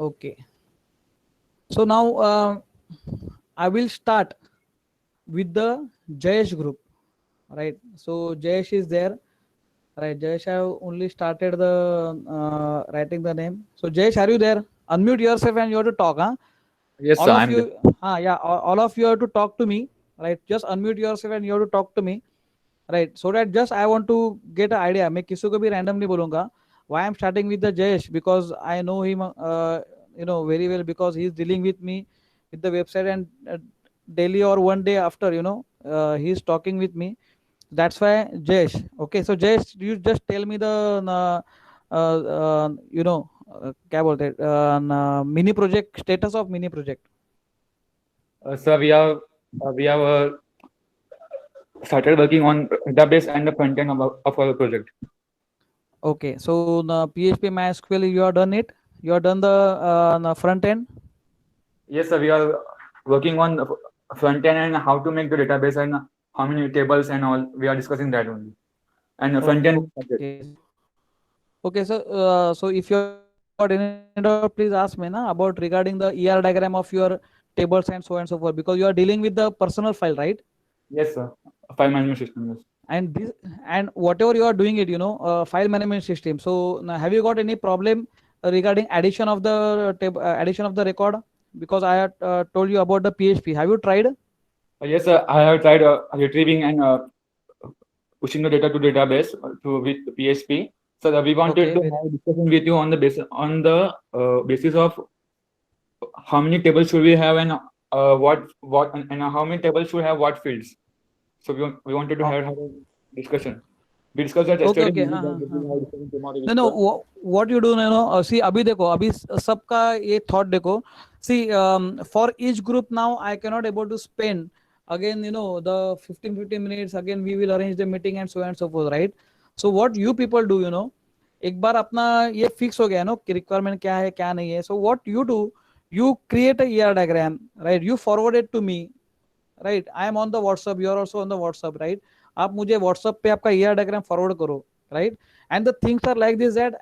Okay. So now I will start with the Jayesh group, right? So Jayesh is there, right? Jayesh, I have only started the writing the name. So Jayesh, are you there? Unmute yourself and you have to talk, huh? Yes, All sir, of I'm there. you, yeah, all of you have to talk to me, right? Just unmute yourself and you have to talk to me, right? So that just I want to get an idea. मैं किसी को भी randomly बोलूँगा. Why I'm starting with the Jayesh? Because I know him, very well, because he's dealing with me with the website, and daily or one day after, he's talking with me. That's why Jayesh. Okay, so Jayesh, you just tell me the क्या बोलते हैं, mini project status of mini project. Sir, we have started working on database and the front end of our project. Okay, so the PHP MySQL, you are done it. You are done the front end. Yes, sir, we are working on the front end and how to make the database and how many tables and all. We are discussing that only. And the front end is started. Okay. Okay, so if you got any doubt, please ask me na about regarding the ER diagram of your tables and so and so forth, because you are dealing with the personal file, right? Yes, sir. File management system. Yes. And this, and whatever you are doing it, file management system. So now, have you got any problem regarding addition of the addition of the record? Because I had told you about the PHP. Have you tried? Yes, sir. I have tried retrieving and pushing the data to database to with PHP. So we wanted Okay, to have a discussion with you on the basis of how many tables should we have and what and how many tables should have what fields. So we wanted to have a discussion. We discussed that okay yesterday. Okay Maybe हाँ that हाँ we हाँ will हाँ have discussion tomorrow with no the. No what you do see अभी देखो अभी सबका ये thought देखो see for each group now I can not able to spend again the 15 minutes again we will arrange the meeting and so forth, right? So what you people do, एक बार अपना ये fix हो गया no कि requirement क्या है क्या नहीं है, so what you do, you create a ER diagram, right? You forward it to me, right? I am on the WhatsApp, you are also on the WhatsApp, right? आप मुझे व्हाट्सअप पे आपका ईआर डायग्राम फॉरवर्ड करो, right? And the things are like this that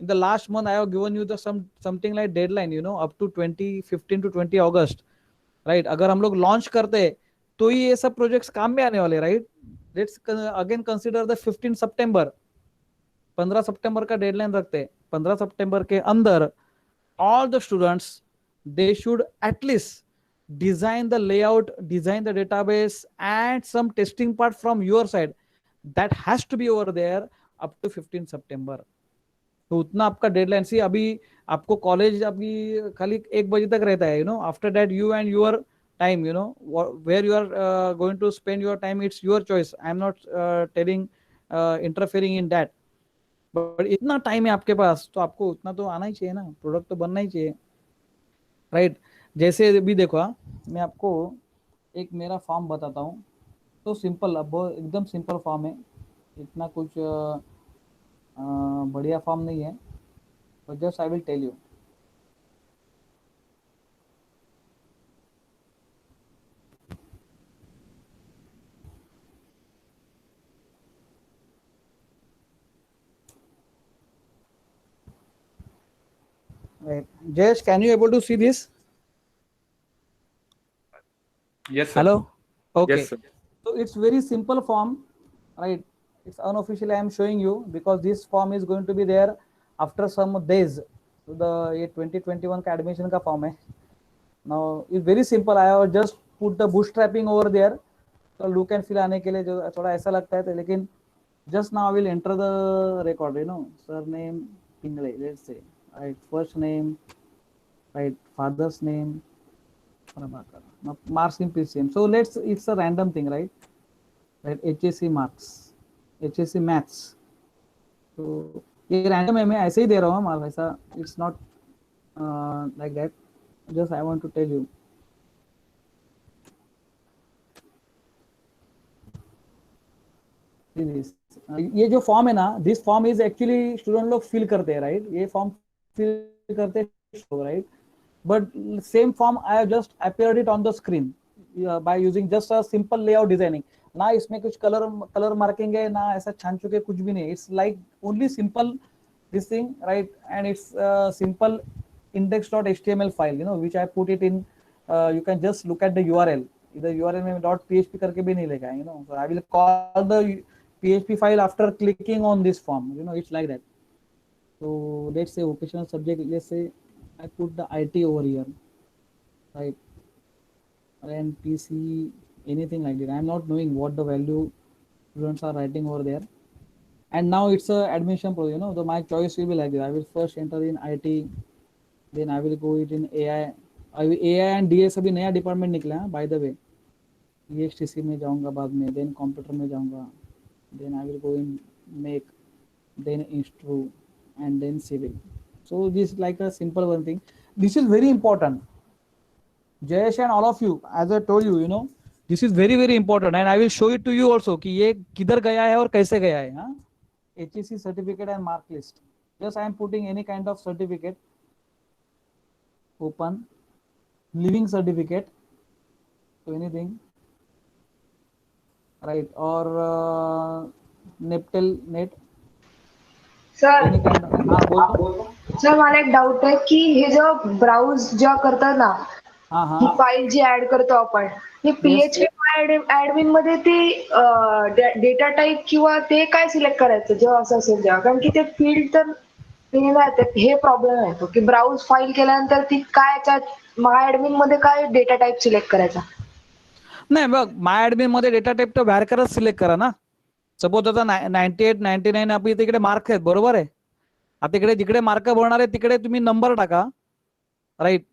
in the last month I have given you the something like deadline, up to 2015 to 20 August, right? अगर हम लोग launch करते तो ही ये सब प्रोजेक्ट्स काम में आने वाले, right? Let's again consider the 15 सितंबर, 15 सितंबर का डेडलाइन रखते, 15 सितंबर के अंदर all the students, they should at least design the layout, design the database, and some testing part from your side that has to be over there up to 15 सितंबर. तो उतना आपका deadline सी अभी आपको college अभी खाली 1 बजे तक रहता है, after that you and your time, where you are going to spend your time, it's your choice. I am not telling interfering in that, but इतना टाइम है आपके पास तो आपको उतना तो आना ही चाहिए ना, प्रोडक्ट तो बनना ही चाहिए, राइट? जैसे भी देखो, मैं आपको एक मेरा फॉर्म बताता हूँ. तो सिंपल, अब एकदम सिंपल फॉर्म है, इतना कुछ बढ़िया फॉर्म नहीं है, तो just I will tell you. Right. Jayesh, can you able to see this? Yes, sir. Hello? Yes, Okay. sir. So it's very simple form, right? It's unofficially I am showing you because this form is going to be there after some days. So the ये 2021 का admission का form है. Now it's very simple. I have just put the bootstrapping over there. तो look and feel आने के लिए जो थोड़ा ऐसा लगता है, तो लेकिन just now I will enter the record, surname Pingle, let's say, right? First name, right? Father's name, now marks in PCM. So it's a random thing, right? Right, HSC marks, HSC maths. तो ये random है, मैं ऐसे ही दे रहा हूँ marks, ऐसा it's not like that. Just I want to tell you. ये जो फॉर्म है ना, this form is actually student लोग फिल करते हैं, राइट? ये फॉर्म फिल करते हैं, right? But same form I have just appeared it on the screen by using just a simple layout designing. ना इसमें कुछ कलर मार्किंग है, ना ऐसा छान चुके कुछ भी नहीं. It's like only simple this thing, right? And it's a simple index.html file, you know, which I put it in. You can just look at the URL. Either URL में .php करके भी नहीं लेगा, you know. So I will call the PHP file after clicking on this form, you know. It's like that. So let's say vocational subject. Let's say I put the IT over here, right? And PC, anything like that. I'm not knowing what the value students are writing over there. And now it's a admission pro, you know. So my choice will be like this. I will first enter in IT, then I will go it in AI. AI and DS अभी नया department निकला है, by the way. ESTC में जाऊंगा बाद में, then computer में जाऊंगा, then I will go in make, then instru, and then civil. So this is like a simple one thing. This is very important. Jayesh and all of you, as I told you, you know, this is very very important, and I will show it to you also कि ये किधर गया है और कैसे गया है. हाँ, HEC certificate and mark list. Just I am putting any kind of certificate. Open living certificate, so anything, right? Or Neptel net, sir any kind of. हाँ बोल. सर मला एक डाऊट आहे की हे जो ब्राउज जेव्हा करतात ना, हाँ ही हाँ. फाईल जी ऍड करतो आपण, ही PHP ऍडमिन मध्ये ती डेटा टाईप किंवा ते काय सिलेक्ट करायचं जेव्हा असं असेल तेव्हा, कारण की ते फील्ड तर हे प्रॉब्लेम येतो की ब्राउज फाईल केल्यानंतर ती काय याच्यात माय ऍडमिन मध्ये काय डेटा टाईप सिलेक्ट करायचा. नाही बघ, माय ऍडमिन मध्ये डेटा टाईप तर व्हॅरकरच सिलेक्ट करा ना. सपोज आता 98 99 आपली तिकडे मार्क आहेत, बरोबर आहे. आता इकडे जिकडे मार्क भरणार आहे तिकडे तुम्ही नंबर टाका, राईट.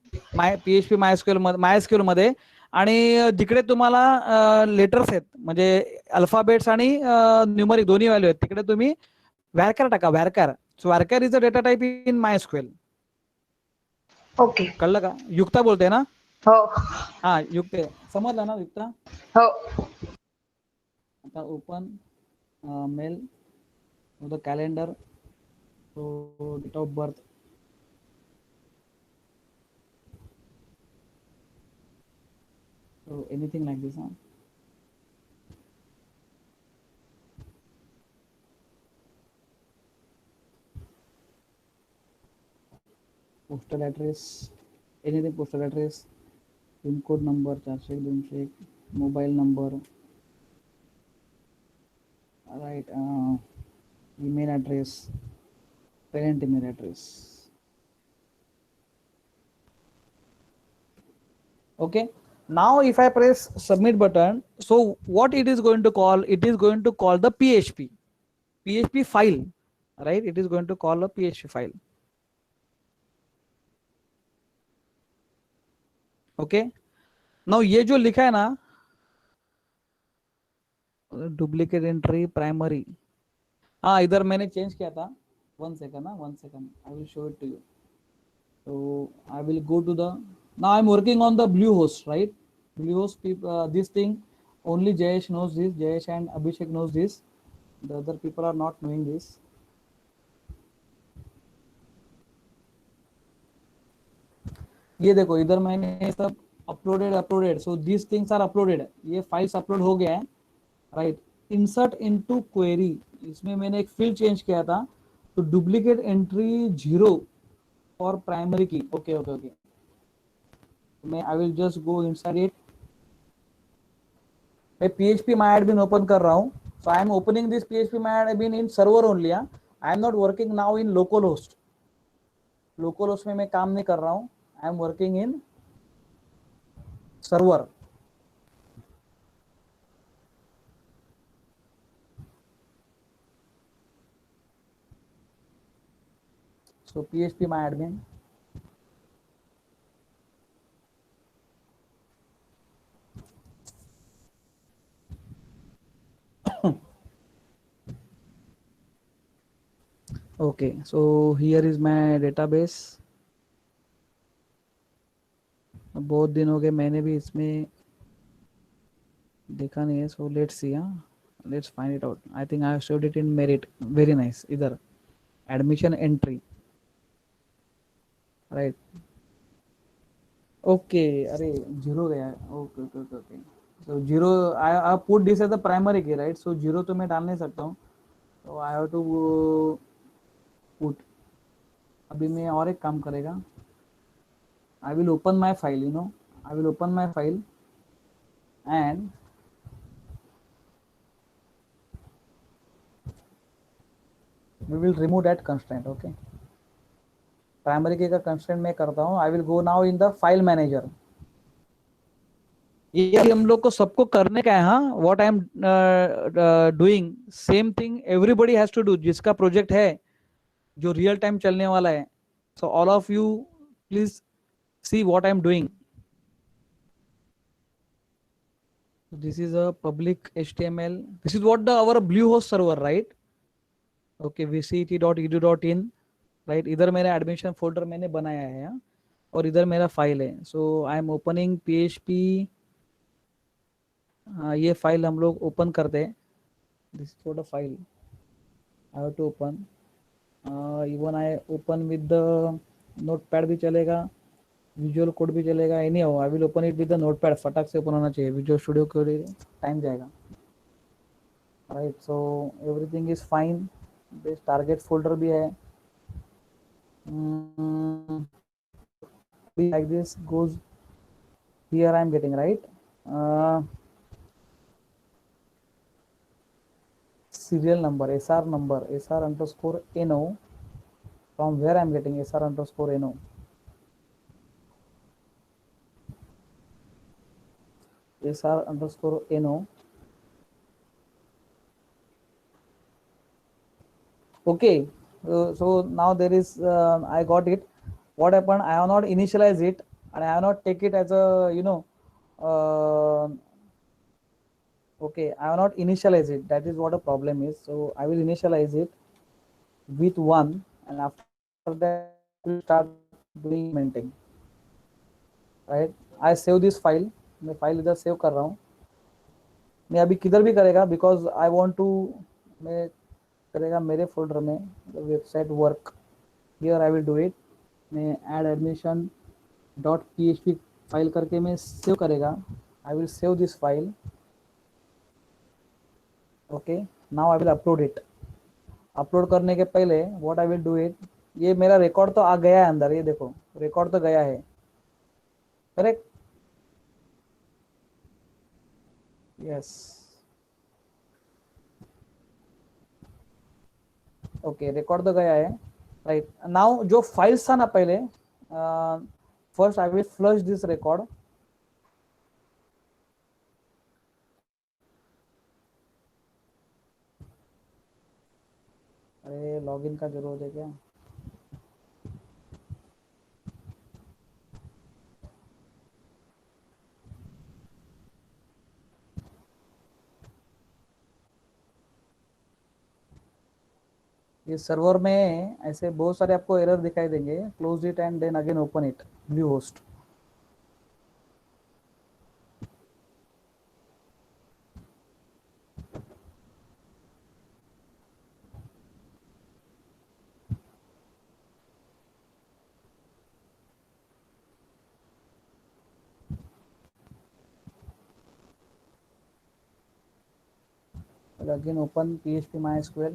PHP MySQL मध्ये, आणि जिकडे तुम्हाला लेटर्स आहेत म्हणजे अल्फाबेट्स आणि न्यूमरिक दोन्ही व्हॅल्यू आहेत तिकडे तुम्ही व्हॅरकर टाका. Varchar. So varchar is a data type in MySQL. Okay. कळलं का? युक्ता बोलते ना? हो हा युक्ते, समजलं ना युक्ता? हो. आता open mail, the calendar, so date of birth, so anything like this, huh? Postal address, anything, postal address, pin code number 401 mobile number, right? Email address, parent email address. Okay, now if I press submit button, so what it is going to call? It is going to call the PHP file, right? It is going to call a PHP file. Okay, now ये जो लिखा है ना, duplicate entry primary, हाँ इधर मैंने change किया था. 1 second ना, 1 second, I will show it to you. So I will go to the, now I'm working on the Bluehost, right? Bluehost people, this thing only Jayesh knows this. Jayesh and Abhishek knows this. The other people are not knowing this. ये देखो इधर मैंने सब uploaded, so this things are uploaded. ये files upload हो गया है, right. Insert into query, इसमें मैंने एक फील्ड चेंज किया था, तो duplicate entry 0 for primary key. Okay okay okay, मैं I will just go inside it. मैं PHP MyAdmin ओपन कर रहा हूँ. So I am opening this PHP MyAdmin in server only. I am not working now in local host. Local host में मैं काम नहीं कर रहा हूँ. I am working in server. So PHP MyAdmin. Okay, so here is my database. बहुत दिन हो गए, मैंने भी इसमें देखा नहीं है. So let's see, let's find it out. I think I have showed it in merit. Very nice. इधर एडमिशन एंट्री, राइट. ओके, अरे 0 गया है. Okay okay okay okay. So 0, I put this as the primary key, right. So 0 तो मैं डाल नहीं सकता हूँ. So I have to put अभी मैं और एक काम करेगा, I will open my file, I will open my file and we will remove that constraint. Okay, primary key का कंस्ट्रेंट मैं करता हूँ. I will go now in the file manager. ये हम लोग को सबको करने का है. हाँ, what I am doing same thing everybody has to do. जिसका प्रोजेक्ट है जो रियल टाइम चलने वाला है, so all of you please see what I am doing. This is a public HTML. This is what the our Blue Host server, right? Okay, vcet.edu.in, right. इधर मेरा admission folder मैंने बनाया है, हाँ? और इधर मेरा फाइल है. So I am opening PHP. ये फाइल हम लोग ओपन करते हैं. This is what a file I have to open. Even I open with the notepad भी चलेगा, विजुअल कोड भी चलेगा. Anyhow I will open it with the notepad. फटाक से ओपन होना चाहिए. विजुअल स्टूडियो के लिए टाइम जाएगा, right. So everything is fine. Base target folder भी है. Like this goes here. I am getting right. Serial number, SR number, SR underscore NO. From where I am getting SR underscore NO? SR underscore NO. Okay, so now there is I got it. What happened? I have not initialized it and I have not take it as a okay, I have not initialized it. That is what the problem is. So I will initialize it with 1 and after that we start doing implementing, right? I save this file. मैं file इधर save कर रहा हूँ. मैं अभी किधर भी करेगा बिकॉज आई वांट टू. मैं करेगा मेरे फोल्डर में website work. Here I will do it. मैं add admission dot PHP file करके मैं सेव करेगा. I will save this file. Okay, now I will upload it. Upload करने के पहले what I will do it, ये मेरा रिकॉर्ड तो आ गया है अंदर. ये देखो रिकॉर्ड तो गया है, करेक्ट? यस. ओके, रिकॉर्ड तो गया है, राइट. नाउ जो फाइल्स था ना पहले, first I will flush this record. अरे लॉगिन का जरूरत है क्या? ये सर्वर में ऐसे बहुत सारे आपको एरर दिखाई देंगे. Close it and then again open it. Blue Host. Again open PHP MySQL.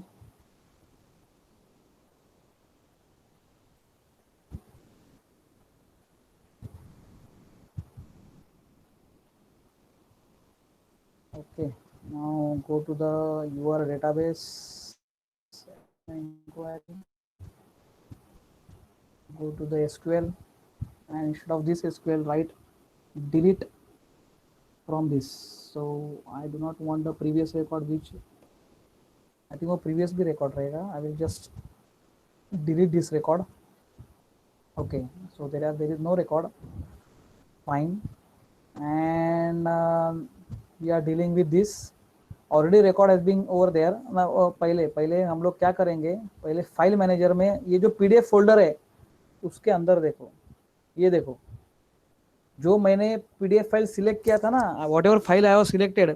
Okay, now go to the your database inquiry. Go to the SQL and instead of this SQL write delete from this. So I do not want the previous record, which I think वो previous भी record रहेगा. I will just delete this record. Okay, so there is no record. Fine. And we are dealing with this. Already record has been over there. पहले हम लोग क्या करेंगे, पहले file manager में ये जो PDF फोल्डर है उसके अंदर देखो. ये देखो जो मैंने PDF फाइल सिलेक्ट किया था ना, whatever file I have selected,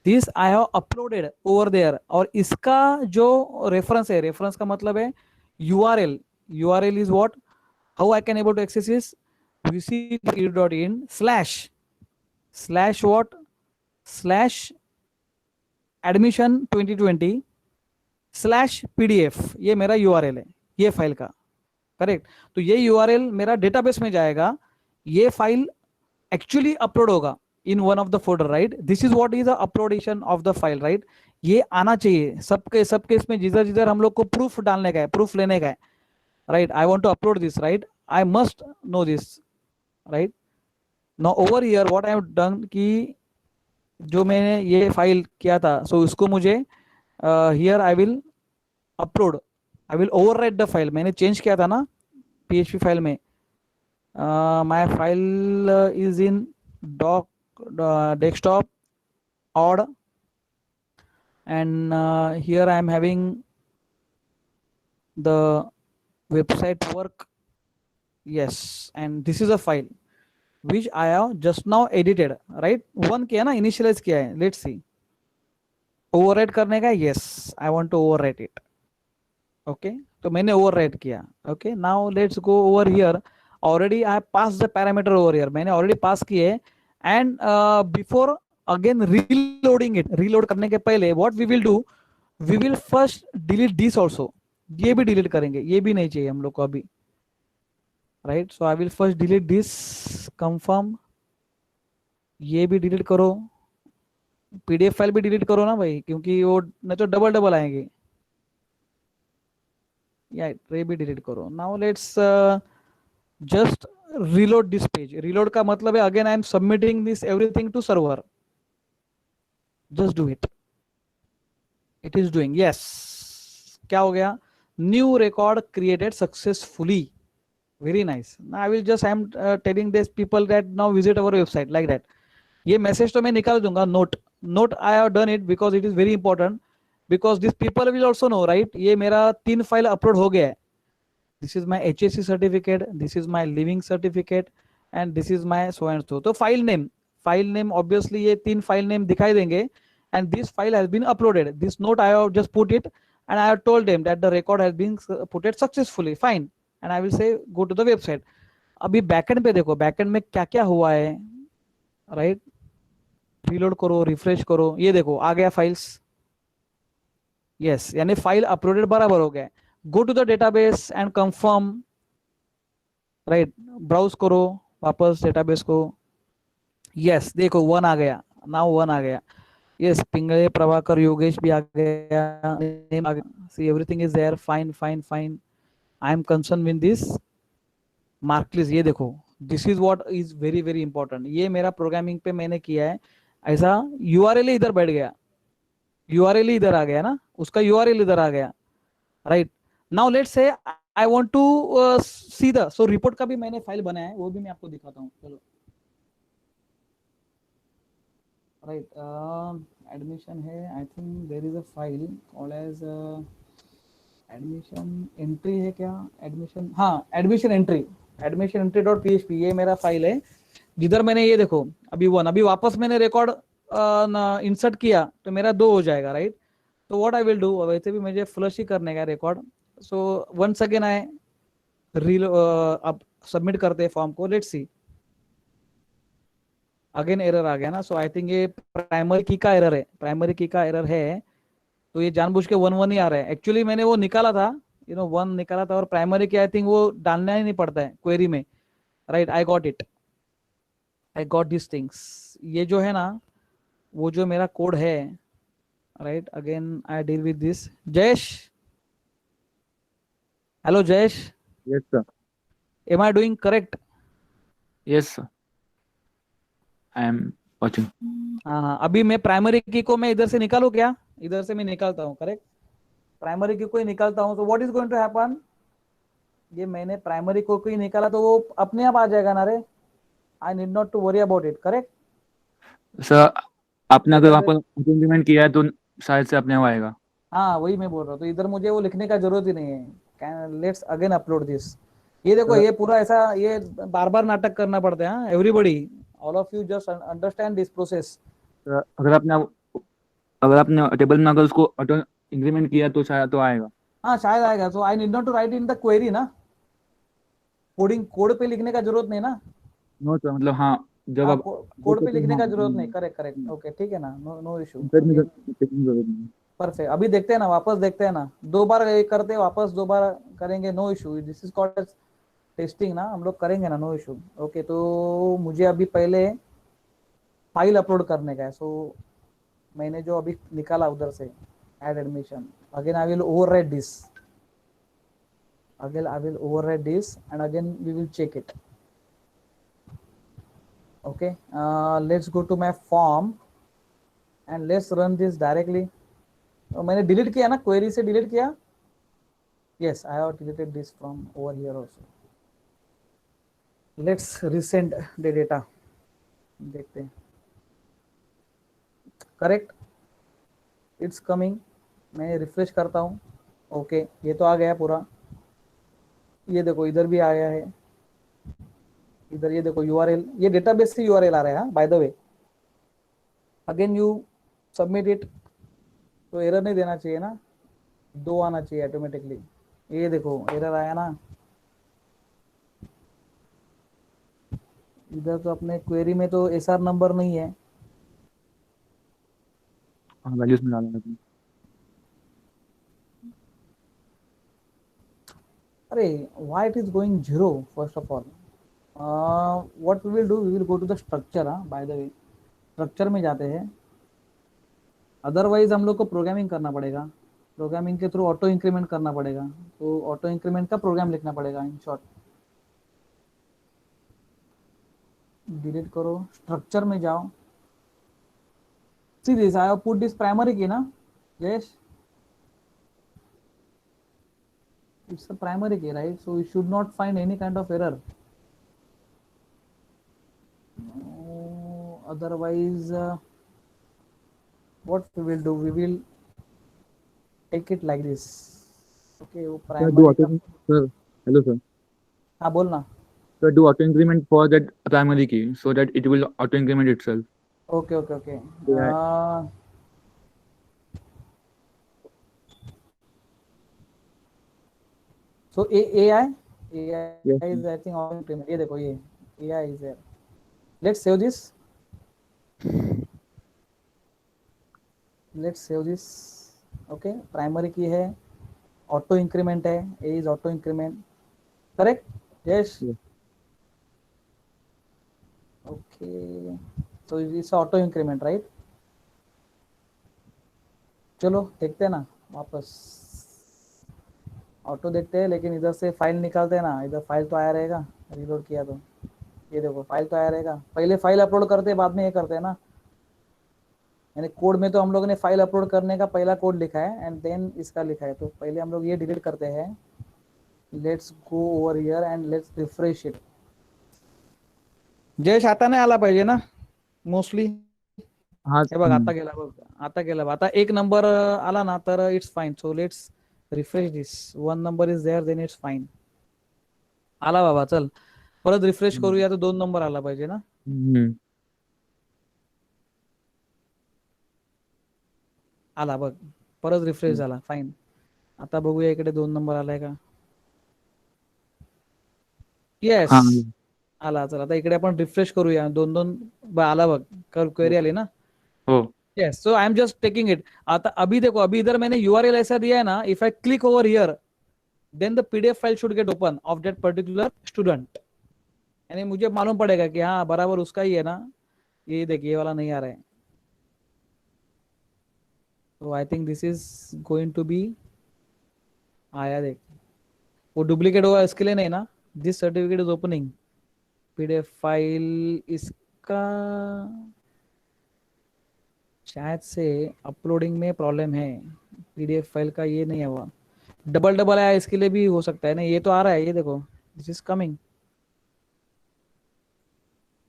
this I have uploaded over there. और इसका जो रेफरेंस है, रेफरेंस का मतलब है URL. URL is what, how I can able to access is vcet.edu.in / what /admission 2020 /PDF. ये मेरा URL है ये फाइल का. करेक्ट। तो ये यूआरएल मेरा डेटाबेस में जाएगा, ये फाइल एक्चुअली अपलोड होगा in one of the folder, right. This is what is the uploadation of the file, right. ये आना चाहिए सबके इसमें, जिधर जिधर हम लोग को प्रूफ डालने का है, प्रूफ लेने का है, right. I want to upload this, right, I must know this, right. Now over here what I have done कि जो मैंने ये फाइल किया था, सो इसको मुझे here I will upload, I will overwrite the file. मैंने चेंज किया था ना PHP फाइल में, my file is in doc desktop odd, and here I am having the website work, yes, and this is a file which I have just now edited, right। One किया ना, initialise किया है, let's see. Overwrite करने का, yes, I want to overwrite it, okay। तो मैंने overwrite किया, okay। now let's go over here, already I have passed the parameter over here, मैंने already पास किए, and before again reloading it, reload करने के पहले what we will do, we will first delete this also, ये भी delete करेंगे, ये भी नहीं चाहिए हम लोग को अभी, right. So I will first delete this, confirm, ये भी डिलीट करो, PDF फाइल भी डिलीट करो ना भाई, क्योंकि वो न तो डबल डबल आएंगे, या ये भी डिलीट करो। Now let's just reload this page। reload का मतलब है again I am submitting this everything to server, just do it, it is doing, yes. क्या हो गया, new record created successfully, very nice। now I will just I am telling these people that now visit our website, like that। ये message तो मैं निकाल दूंगा, note I have done it because it is very important, because these people will also know, right। ये मेरा 3 file upload हो गया है, this is my HSC certificate, this is my living certificate, and this is my so and so। तो file name obviously ये 3 file name दिखाई देंगे, and this file has been uploaded, this note I have just put it, and I have told them that the record has been put it successfully, fine, and I will say go to the website। अभी backend पे देखो, backend में क्या क्या हुआ है, right. Reload करो, refresh करो, ये देखो आ गया फाइल्स, यस, यानी फाइल अपलोडेड बराबर हो गया। Go to the database and confirm, right, browse करो वापस डेटाबेस को, यस, देखो 1 आ गया, नाउ 1 आ गया, यस, पिंगले प्रभाकर योगेश भी आ गया, नेम आ गया, see everything is there, fine fine fine. I am concern with this mark list, ये देखो, this is what is very very important. ये मेरा प्रोग्रामिंग पे मैंने किया है, ऐसा यूआरएल इधर बैठ गया, यूआरएल इधर आ गया ना, उसका यूआरएल इधर आ गया, right. Now let's say I want to see the, so report का भी मैंने फाइल बनाया है, वो भी मैं आपको दिखाता हूँ, चलो, राइट। एडमिशन है, I think there is a file called as admission entry है क्या, एडमिशन, हाँ, एडमिशन एंट्री डॉट PHP, ये मेरा फाइल है, जिधर मैंने ये देखो अभी 1, अभी वापस मैंने रिकॉर्ड इंसर्ट किया तो मेरा 2 हो जाएगा, राइट। तो व्हाट आई विल डू, वैसे भी मुझे फ्लश ही करने का record, so once again I अब सबमिट करते हैं फॉर्म को, लेट्स सी, अगेन एरर आ गया ना। सो आई थिंक ये प्राइमरी की का एरर है, प्राइमरी की का एरर है, तो ये जानबूझ के 1 ही आ रहा है। एक्चुअली मैंने वो निकाला था, 1 निकाला था, और प्राइमरी की आई थिंक वो डालना ही नहीं पड़ता है क्वेरी में, right. I got it, I got this things. ये जो है ना, वो जो मेरा कोड है, right, again I deal with this. Jayesh, hello Jayesh, Yes, sir. Am I doing correct? Yes, sir. I am watching. हाँ, अभी मैं प्राइमरी की को मैं इधर से निकालू क्या, इधर से मैं निकालता हूँ, करेक्ट, प्राइमरी की को ही निकालता हूँ, तो what is going to happen, ये मैंने प्राइमरी को ही निकाला तो वो अपने आप आ जाएगा ना रे, I need not to worry about it, correct. Sir आपने अगर वहाँ पर इंप्लीमेंट किया है तो शायद से अपने वो आएगा। हाँ, वही मैं बोल रहा हूँ, तो इधर मुझे वो लिखने का जरूरत ही नहीं है। लेट्स अगेन अपलोड दिस, ये देखो, ये पूरा ऐसा, ये बार बार नाटक करना पड़ता है, everybody, all of you just understand this process. अगर आपने टेबल में अगर उसको ऑटो इंक्रीमेंट किया तो शायद तो आएगा। हाँ, शायद आएगा। So I need not to write in the query ना, कोड पे लिखने का जरूरत नहीं ना। नो सर, मतलब हाँ, जब आप कोड पे लिखने का जरूरत नहीं, करेक्ट, ओके, ठीक है ना, नो इशू, परफेक्ट। अभी देखते हैं ना, वापस देखते हैं ना, 2 बार करते हैं, वापस 2 बार करेंगे, no issue, this is called testing ना, हम लोग करेंगे ना, नो इशू। ओके, तो मुझे अभी पहले फाइल अपलोड करने का है। सो मैंने जो अभी निकाला उधर से add admission, again I will overwrite this, again I will override this and again we will check it. Okay, let's go to my form and let's run this directly. मैंने डिलीट किया ना, क्वेरी से delete किया, yes I have deleted this from over here also. Let's resend the data, देखते हैं, correct, it's coming, मैं refresh करता हूँ। ओके, ये तो आ गया पूरा, ये देखो इधर भी आया है, इधर ये देखो यूआरएल, ये डेटाबेस से यूआरएल आ रहा है bye the way. Again you submit it, तो एरर नहीं देना चाहिए ना, 2 आना चाहिए ऑटोमेटिकली। ये देखो एरर आया ना, इधर तो अपने क्वेरी में तो एसआर नंबर नहीं है। हाँ, वैल्यूज में डालना है। अरे why it is going 0? First of all what we will do, we will go to the structure. By the way structure में जाते हैं, अदरवाइज हम लोग को प्रोग्रामिंग करना पड़ेगा, प्रोग्रामिंग के थ्रू ऑटो इंक्रीमेंट करना पड़ेगा, तो ऑटो इंक्रीमेंट का प्रोग्राम लिखना पड़ेगा इन शॉर्ट। डिलीट करो, स्ट्रक्चर में जाओ, see this I have put this primary की ना yes, it's a primary key, right? So you should not find any kind of error. Otherwise what we will do, we will take it like this. Okay, वो Sir, primary का, sir, hello sir. हाँ बोलना। Sir, do auto increment for that primary key so that it will auto increment itself. Okay okay okay, Yeah. so AI Yes. is I think auto increment, ये देखो ये AI is there. Let's save this, let's save this. Okay, primary key है, auto increment है, A is auto increment, correct? Yes, Yes. Okay, तो it's auto increment right. चलो देखते हैं ना वापस, ऑटो देखते हैं, लेकिन इधर से फाइल निकालते हैं ना, इधर फाइल तो आया रहेगा, रीलोड किया तो ये देखो फाइल तो आया रहेगा। पहले फाइल अपलोड करते हैं, बाद में ये करते हैं ना, यानी कोड में तो हम लोगों ने फाइल अपलोड करने का पहला कोड लिखा है एंड देन इसका लिखा है, तो पहले हम लोग ये डिलीट करते हैं। Let's go over here and let's refresh it. Jayesh आता नाही आला पाहिजे ना मोस्टली, हाँ. हे बघ आता गेला, बघ आता गेला, आता एक नंबर आला ना तर it's fine. So let's refresh this, 1 number is there, then it's fine. आला बाबा, चल परत रिफ्रेश करूया, तर 2 नंबर आला पाहिजे ना। आला बघ, परत रिफ्रेश झाला, फाइन। आता बघूया इकडे 2 नंबर आलाय का, येस हाँ. आला। चल आता इकडे आपण रिफ्रेश करूया, 2 आला बघ, क्वेरी आली ना। हो. Yes, so I am just taking it. आता अभी देखो, अभी इधर मैंने यूआरएल ऐसा दिया है ना, if I click over here then the PDF file should get open of that particular student, यानी मुझे मालूम पड़ेगा कि हाँ बराबर उसका ही है ना। ये देखिए ये वाला नहीं आ रहा है, तो I think this is going to be, आया देख, वो डुप्लीकेट हुआ इसके लिए नहीं ना। This certificate is opening PDF file, इसका शायद से अपलोडिंग में प्रॉब्लम है, पीडीएफ फाइल का ये नहीं हुआ, डबल डबल आया, इसके लिए भी हो सकता है ना। ये तो आ रहा है, ये देखो दिस इज कमिंग,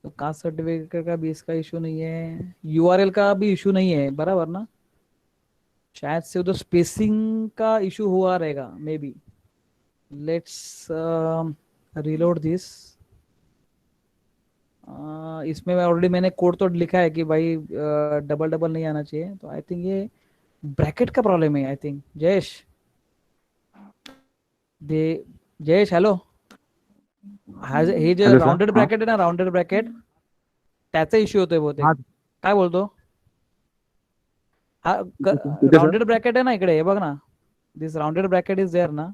तो कास्ट सर्टिफिकेट का भी इसका इशू नहीं है, यूआरएल का भी इशू नहीं है, बराबर ना। शायद से उधर स्पेसिंग का इशू हुआ रहेगा may be. Let's reload this. इसमें ऑलरेडी मैंने कोड तो लिखा है कि भाई डबल डबल नहीं आना चाहिए, तो आई थिंक ये ब्रैकेट का प्रॉब्लम है आई थिंक। जयेश दे, जयेश हॅलो, हे जे Hello, sir. राउंडेड हाँ. ब्रॅकेट आहे ना, राउंडेड ब्रॅकेट, त्याचा इश्यू होतोय बहुतेक, हाँ. काय बोलतो? हा ठीक है, sir. राउंडेड ब्रॅकेट आहे ना इकडे, हे बघ ना, this rounded bracket is there ना,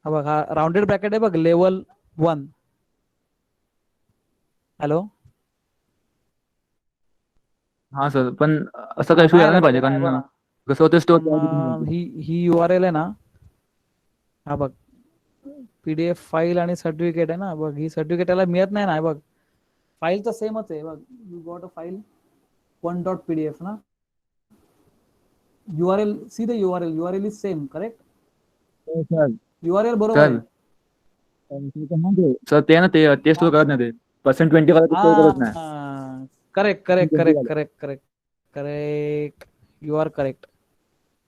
हा बघ, हा राउंडेड ब्रॅकेट आहे बघ, लेवल 1. हॅलो, हा सर, पण असं काही हा इश्यू नाही यायला आला नाही पाहिजे, पाहिजे ना, हे कारण बघा. कसं होतं स्टोर. ही URL आहे ना, हा बघ, PDF फाईल आणि सर्टिफिकेट आहे ना, बघ ही सर्टिफिकेट याला मिळत नाही ना, हे बघ फाईल तर सेमच आहे बघ, you got a file 1.pdf ना, URL, see the URL is same, correct, sir URL बरोबर सर आहे. सर ते ना, ते स्टोर करत नाही, ते %20 वाला ते स्टोर करत नाही. करेक्ट करेक्ट %20 करेक्ट वाला. Correct correct correct, you are correct,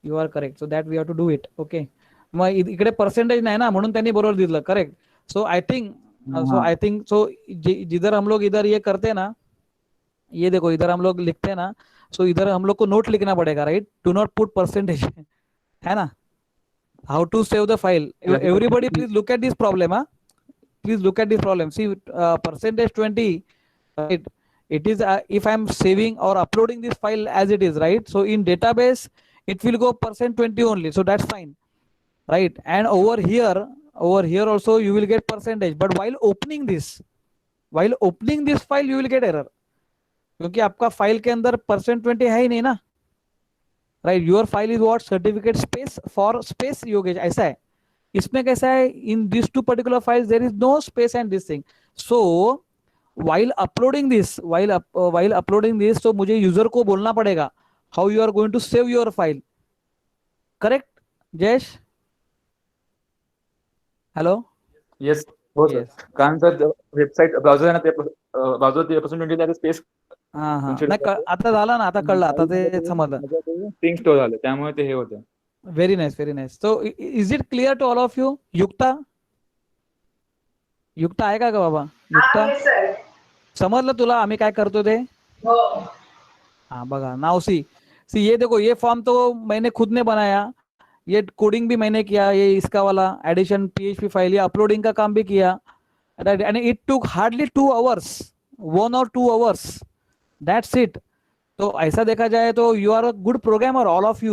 you are correct. So that we have to do it. Okay, मग इकडे पर्सेंटेज नाही ना, म्हणून त्यांनी बरोबर दिलं, करेक्ट. सो आय थिंक हाँ सो जिधर हम लोग इधर ये करते हैं ना, ये देखो इधर हम लोग लिखते हैं ना, सो इधर हम लोग को नोट लिखना पड़ेगा, right, do not put percentage है ना, how to save the file. Everybody please look at this problem, please look at this problem. See, percentage 20, right, it is if I am saving or uploading this file as it is, right, so in database it will go %20 only, so that's fine, right. And over here also you will get percentage, but while opening this file you will get error, क्योंकि आपका file के अंदर %20 है ही नहीं ना, right. Your file is what, certificate space for space Yogesh, ऐसा है. इसमें कैसा है, in this two particular files there is no space and this thing. So while uploading this, तो मुझे यूजर को बोलना पड़ेगा how you are going to save your file, correct Jayesh. Hello, yes, हो सर. येस, कारण सर वेबसाईट ब्राउझर आहे ना, ते ब्राउझर ते %20 स्पेस हा हा, कन्सिडर नाही करते. आता झालं ना, आता कळलं, आता ते समजलं. स्ट्रिंग स्टोर झालं, त्यामुळे ते हे होतं. Very nice, very nice. So is it clear to all of you? Yukta, Yukta आहे का बाबा? युक्ता, येस सर. समजलं तुला आम्ही काय करतो ते? हो. हाँ बघा, नाउ सी ये देखो, ये फॉर्म तो मैंने खुद ने बनाया, ये कोडिंग भी मैंने किया, ये इसका वाला एडिशन PHP फाइल, ये अपलोडिंग का काम भी किया, and it took hardly 2 hours, 1 or 2 hours, that's it. तो ऐसा देखा जाए तो you are a good programmer, all of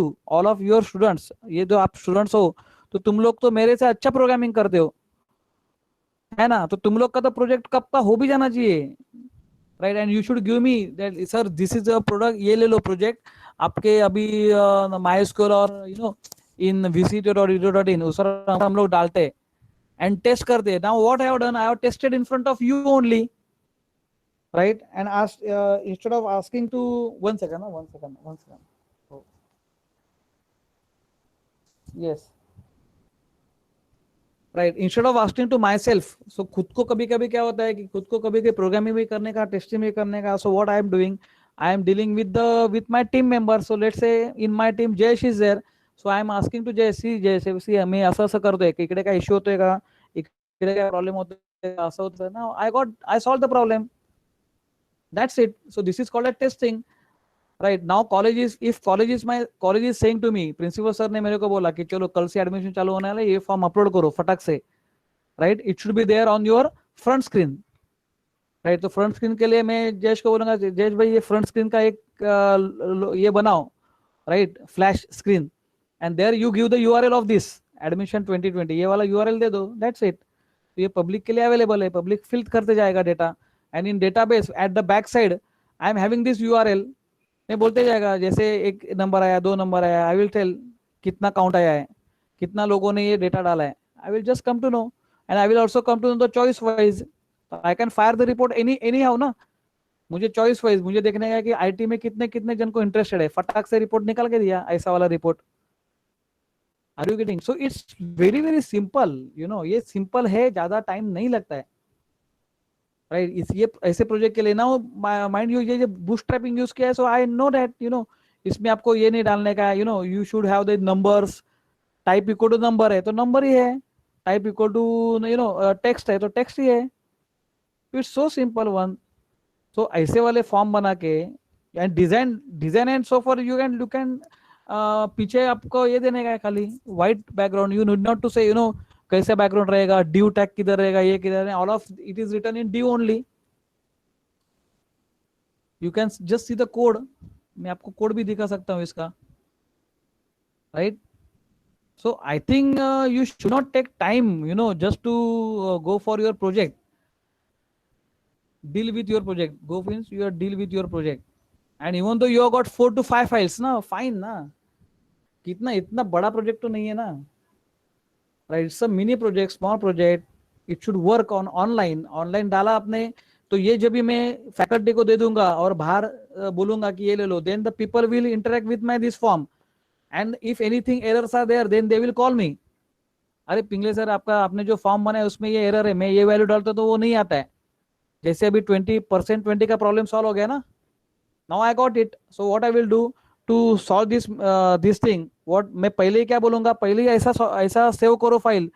your students, ये जो आप स्टूडेंट्स हो, तो तुम लोग तो मेरे से अच्छा प्रोग्रामिंग करते हो, है ना. तो तुम लोग का तो प्रोजेक्ट कब का हो भी जाना चाहिए, right. And you should give me that, sir this is a product, ये ले लो प्रोजेक्ट आपके अभी MySQL और इन VCT और edo.in उस पर हम लोग डालते हैं एंड टेस्ट करते हैं. Now what I have done, I have tested in front of you only, right, and asked instead of asking to one second. Oh, yes, right, instead of asking to myself, so खुद को कभी कभी क्या होता है कि खुद को कभी कभी प्रोग्रामिंग भी करने का, टेस्टिंग भी करने का. So what I am doing, I am dealing with my team members. So let's say in my team Jayesh is there, so I am asking to Jayesh, see आम्ही असं असं करतोय, इकडे काय इश्यू होतोय का, इकडे काय प्रॉब्लेम होतोय, असं होतंय ना, I solved the problem. That's it. So this is called a testing, right. Now if college is saying to me, principal sir ने मेरे को बोला कि चलो कल से एडमिशन चालू होने वाला है, ये फॉर्म अपलोड करो फटाक से, right. It should be there on your front screen, right. तो फ्रंट स्क्रीन के लिए मैं जयेश को बोलूंगा, जयेश भाई ये फ्रंट स्क्रीन का एक ये बनाओ, right, flash screen, and there you give the URL of this admission 2020, ये वाला URL दे दो, दैट्स इट. तो ये पब्लिक के लिए अवेलेबल है, पब्लिक फिल करते जाएगा data, and in database at the back side I am having this URL, नहीं बोलते जाएगा, जैसे 1 नंबर आया, 2 नंबर आया, आई विल टेल कितना काउंट आया है, कितना लोगों ने ये डेटा डाला है, I will just come to know, and I will also come to know the choice wise. I can fire the report any how ना, मुझे चॉइस वाइज मुझे देखने का कि IT में कितने कितने जन को इंटरेस्टेड है, फटाक से रिपोर्ट निकाल के दिया, ऐसा वाला report. Are you getting? So it's very very simple, ये सिंपल है, ज्यादा टाइम नहीं लगता है, राइट. इस ये ऐसे प्रोजेक्ट के लिए ना, माइंड यू, ये बूटस्ट्रैपिंग यूज किया है, सो आई नो दैट इसमें आपको ये नहीं डालने का, you should have the numbers, type equal to number है तो नंबर ही है, टाइप इक्वल टू टेक्स्ट है तो टेक्स्ट ही है. It's so simple one. So ऐसे वाले फॉर्म बना के, and design and so for you can पीछे आपको ये देने का है खाली white background, you need not to say कैसे बैकग्राउंड रहेगा, ड्यू टैग किधर रहेगा, ये किधर है, all of it is written in due only. You can just see the code, मैं आपको कोड भी दिखा सकता हूँ इसका, right. So I think you should not take time, just to go for your project. Deal with your project. Go means you are deal with your project. And even though you have got 4 to 5 files, ना fine ना, कितना इतना बड़ा project तो नहीं है ना, right? It's a mini project, small project. It should work on online डाला आपने, तो ये जब भी मैं फैकल्टी को दे दूंगा और बाहर बोलूंगा कि ये ले लो, then the people will interact with my this form, and if anything errors are there, then they will call me. अरे पिंगले सर, आपका आपने जो फॉर्म बनाया उसमें ये एरर है, मैं ये वैल्यू डालता तो वो नहीं आता है. जैसे अभी 20% 20 का प्रॉब्लम सॉल्व हो गया ना. Now I got it. So what I will do to solve this thing, what मैं पहले ही क्या बोलूंगा, पहले ही ऐसा सेव करो फाइल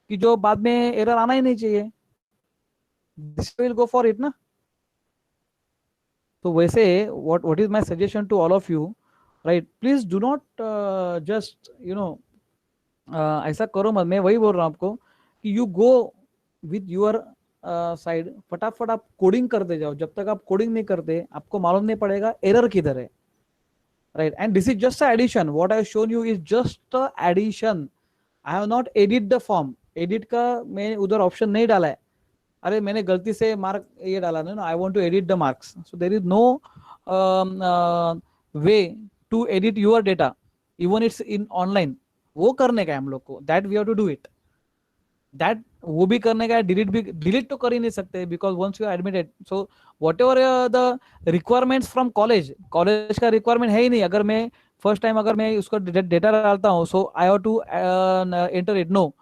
कि जो बाद में एरर आना ही नहीं चाहिए. This will go for it ना. तो वैसे what is my suggestion to all of you, right? Please do not just ऐसा करो मत. मैं वही बोल रहा हूँ आपको कि you go with your side, फटाफट आप कोडिंग करते जाओ. जब तक आप कोडिंग नहीं करते आपको मालूम नहीं पड़ेगा एरर किधर है, right? And this is just addition. What I shown you is just addition. I have not edit the form. Edit का मैं उधर ऑप्शन नहीं डाला है. अरे मैंने गलती से मार्क ये डाला ना, I want to edit the marks. So there is no way to edit your data, even it's in online. वो करने का है हम लोग को, that we have to do it. That वो भी करने का है. डिलीट तो कर ही नहीं सकते because once you admitted. So what the requirements from college का रिक्वायरमेंट है ही नहीं. अगर मैं फर्स्ट टाइम अगर मैं उसका डेटा डालता हूँ, so I have to enter it, no,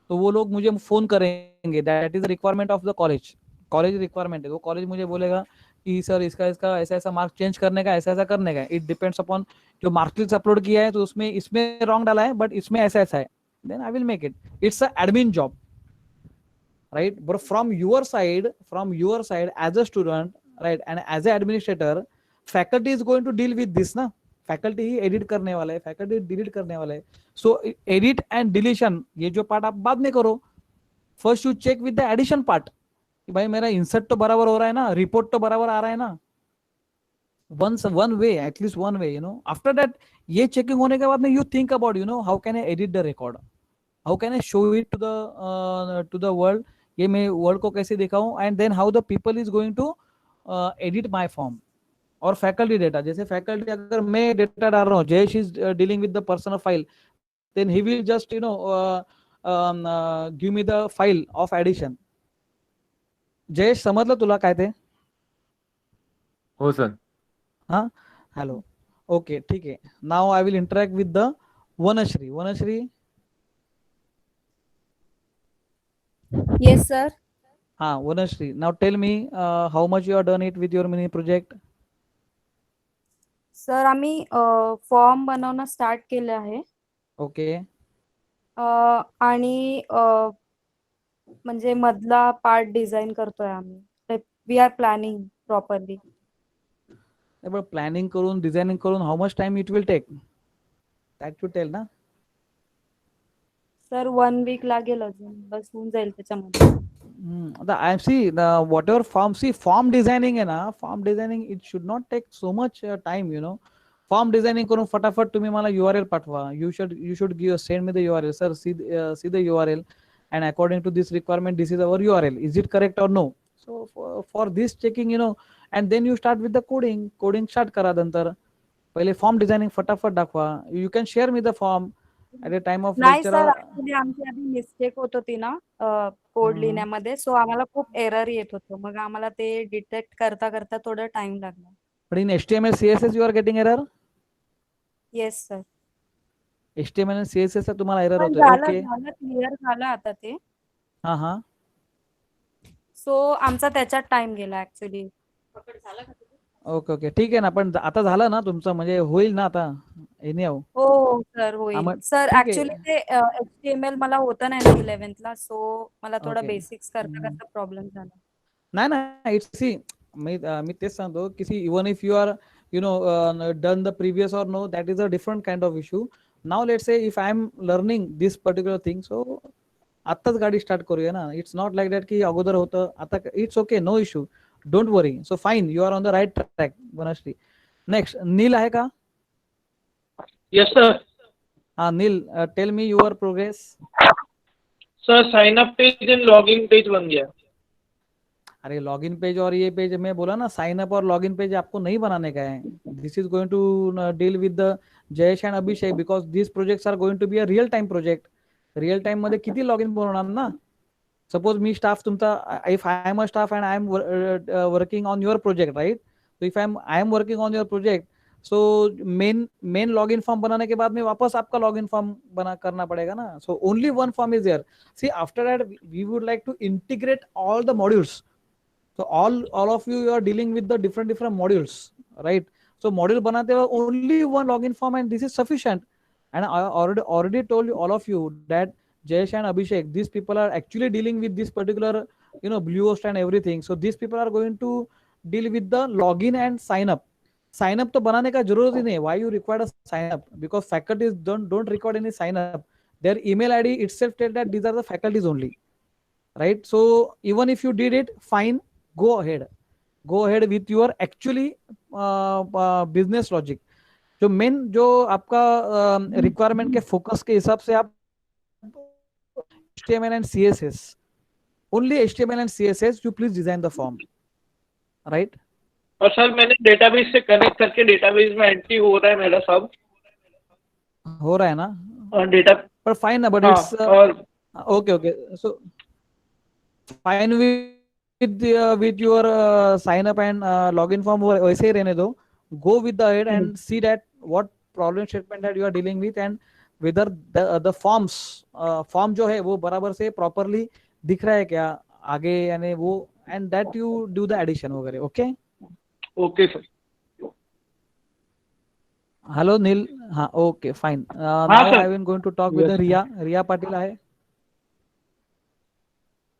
तो वो लोग मुझे फोन करेंगे. That is the requirement of the college requirement है. वो कॉलेज मुझे बोलेगा कि सर इसका ऐसा ऐसा मार्क चेंज करने का, ऐसा ऐसा करने का. इट डिपेंड्स अपॉन जो मार्कशीट अपलोड किया है, तो उसमें इसमें रॉन्ग डाला है बट इसमें ऐसा ऐसा है, then I will make it. It's a admin job, right? But from your side as a student, right, and as a administrator, faculty is going to deal with this ना. Faculty ही edit करने वाला है, faculty delete करने वाला है. सो edit and deletion ये जो part आप बाद में करो. First you check with the addition part कि भाई मेरा इंसर्ट तो बराबर हो रहा है ना, रिपोर्ट तो बराबर आ रहा है ना. One way, at least one way, after that ये चेकिंग होने के बाद में you think about, how can I edit the record, how can I show it to the world. ये मैं वर्ल्ड को कैसे दिखाऊं, and then how the people is going to edit my form. और फैकल्टी डेटा, जैसे faculty अगर मैं data डाल रहा हूँ, Jayesh is dealing with the personal file, then he will just give me the file of addition. Jayesh समजलं तुला काय ते? हो सर. हाँ, हॅलो, ओके, ठीक आहे. Now I will interact with the Vanashree. Yes, sir. Vanashri, now tell me how much you have done it with your mini project. Sir आम्ही form बनवणं स्टार्ट केलं आहे. Okay. आणि म्हणजे मधला पार्ट डिझाईन करतोय आम्ही. We are planning properly. But planning करून, designing करून, how much time it will take? That you tell ना. सर 1 week लागेल अजून, बस होऊन जाईल त्याच्यामध्ये. The I see the whatever form designing है ना, form designing it should not take so much time, Form designing करून फटाफट तुम्ही मला URL पाठवा. You should send me the URL. Sir, see the URL, and according to this requirement, this is our URL. Is it correct or no? So for this checking, and then you start with the coding start करा. नंतर पहिले form designing फटाफट दाखवा. You can share me the form at the time of नाही lecture. Sir, actually आमची आधी mistake होत होती ना कोड लिहिण्यामध्ये, सो आम्हाला खूप एरर येत होतं. मग आम्हाला ते डिटेक्ट करता करता थोडं टाइम लागला. But in HTML CSS you are getting error. Yes sir. HTML and CSS चा तुम्हाला एरर पण होतोय. झालं ओके. क्लिअर झालं आता ते. हा. सो आमचा त्याच्यात टाइम गेला ऍक्च्युली. ओके, ठीक आहे ना. पण आता झालं ना तुमचं, म्हणजे होईल ना आता एनी हाऊ. हो सर, होईल. सर ठीक आहे. ऍक्च्युली ते HTML मला होतं नाही ना 11th ला, सो मला थोडा Okay. बेसिक्स करता करता प्रॉब्लेम झाला. नाही इट्स सी, मी तेच सांगतो की see, even if you are done the previous और no, that is a different kind of issue. Now let's say if I am learning this particular thing, so आत्ताच गाडी स्टार्ट करूया ना. इट्स नॉट लाईक दॅट की अगोदर होतं आता. It's okay, no issue, don't worry. So fine, you are on the right track. Vanshree, next Neil आहे का? Yes sir. Neil, tell me your progress. Sir sign up page and login page बन गया। अरे login page और ये page मैं बोला ना, साइन अप और लॉगिन पेज आपको नहीं बनाने का है. This is going to deal with the Jayesh and Abhishek because this projects are going to be a real time project. Real time मध्ये किती लॉगिन बनवणार ना. सपोज मी स्टाफ तुमचा, if I am a staff and I am working on your project, right. तो if I am working on your project, so main login form बनाने के बाद में वापस आपका लॉगिन फॉर्म बना करना पड़ेगा ना. So only one form is there. See after that we would like to integrate all the modules. So all of you are dealing with the different modules, right? So module banate waqt only one login form and this is sufficient. And I already told you all of you that Jayesh and Abhishek, these people are actually dealing with this particular Bluehost and everything. So these people are going to deal with the login and sign up. Sign up तो बनाने का जरूरत ही नहीं. Why you require a sign up? Because faculties don't record any sign up. Their email ID itself tell that these are the faculties only, right? So even if you did it, fine. Go ahead with your actually business logic. जो main जो आपका requirement के focus के हिसाब से आप HTML and CSS, only HTML and CSS you please design the form, right? और sir मैंने डेटाबेस से कनेक्ट करके डेटाबेस में एंट्री हो रहा है मेरा सब हो रहा है ना. और डेटा पर फाइन ना, बट हाँ, इट्स और okay. So fine with your sign up and login form वैसे ही रहने दो. Go with the head and see that what problem statement that you are dealing with and whether the form जो है वो बराबर से properly दिख रहा है क्या आगे, यानी वो, and that you do the addition वगैरह. Okay. Okay sir. Hello Neil. हाँ, okay, fine. Now sir. I am going to talk with Yes, the Riya Patil आहे.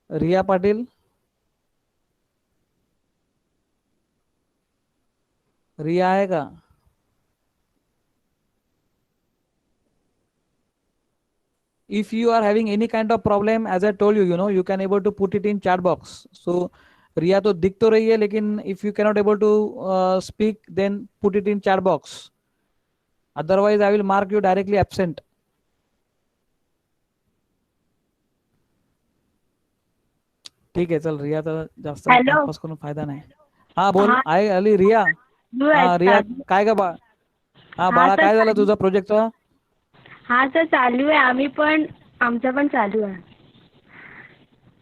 Riya Patil. रिया आहे का? If you are having any kind of problem, as I told you, you can able to put it in chat box. So रिया तो दिख तो रही है, लेकिन if you cannot able to speak, then put it in chat box. Otherwise, I will mark you directly absent. ठीक आहे, चल रिया तर जास्त Hello. टाइमपास करून फायदा नाही. हा बोल. आहे आली रिया. हा रिया, काय का बा. हा बाळा, काय झालं तुझा प्रोजेक्टचा? हा सर चालू आहे. आम्ही पण आमचं पण चालू आहे.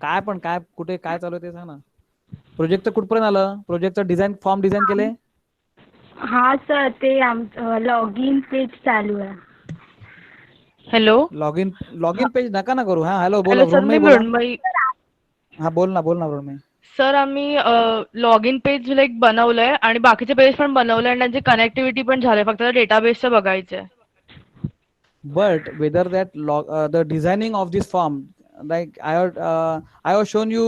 काय कुठे काय चालू आहे ते सांग ना. प्रोजेक्टचं कुठपर्यंत आलं? प्रोजेक्टचं डिझाईन, फॉर्म डिझाईन केले? हा सर ते लॉगिन पेज चालू आहे. हॅलो लॉगिन पेज नका ना करू. हा हॅलो, बोला. हॅलो सर, मी मृण्मयी. हा बोल ना मृण्मयी. सर आम्ही लॉग इन पेज लाईक बनवलंय आणि बाकीचे पेज पण बनवलंय आणि त्यांची कनेक्टिव्हिटी पण झालंय, फक्त डेटाबेसचं बघायचंय. But whether that the designing of this form, like I have shown you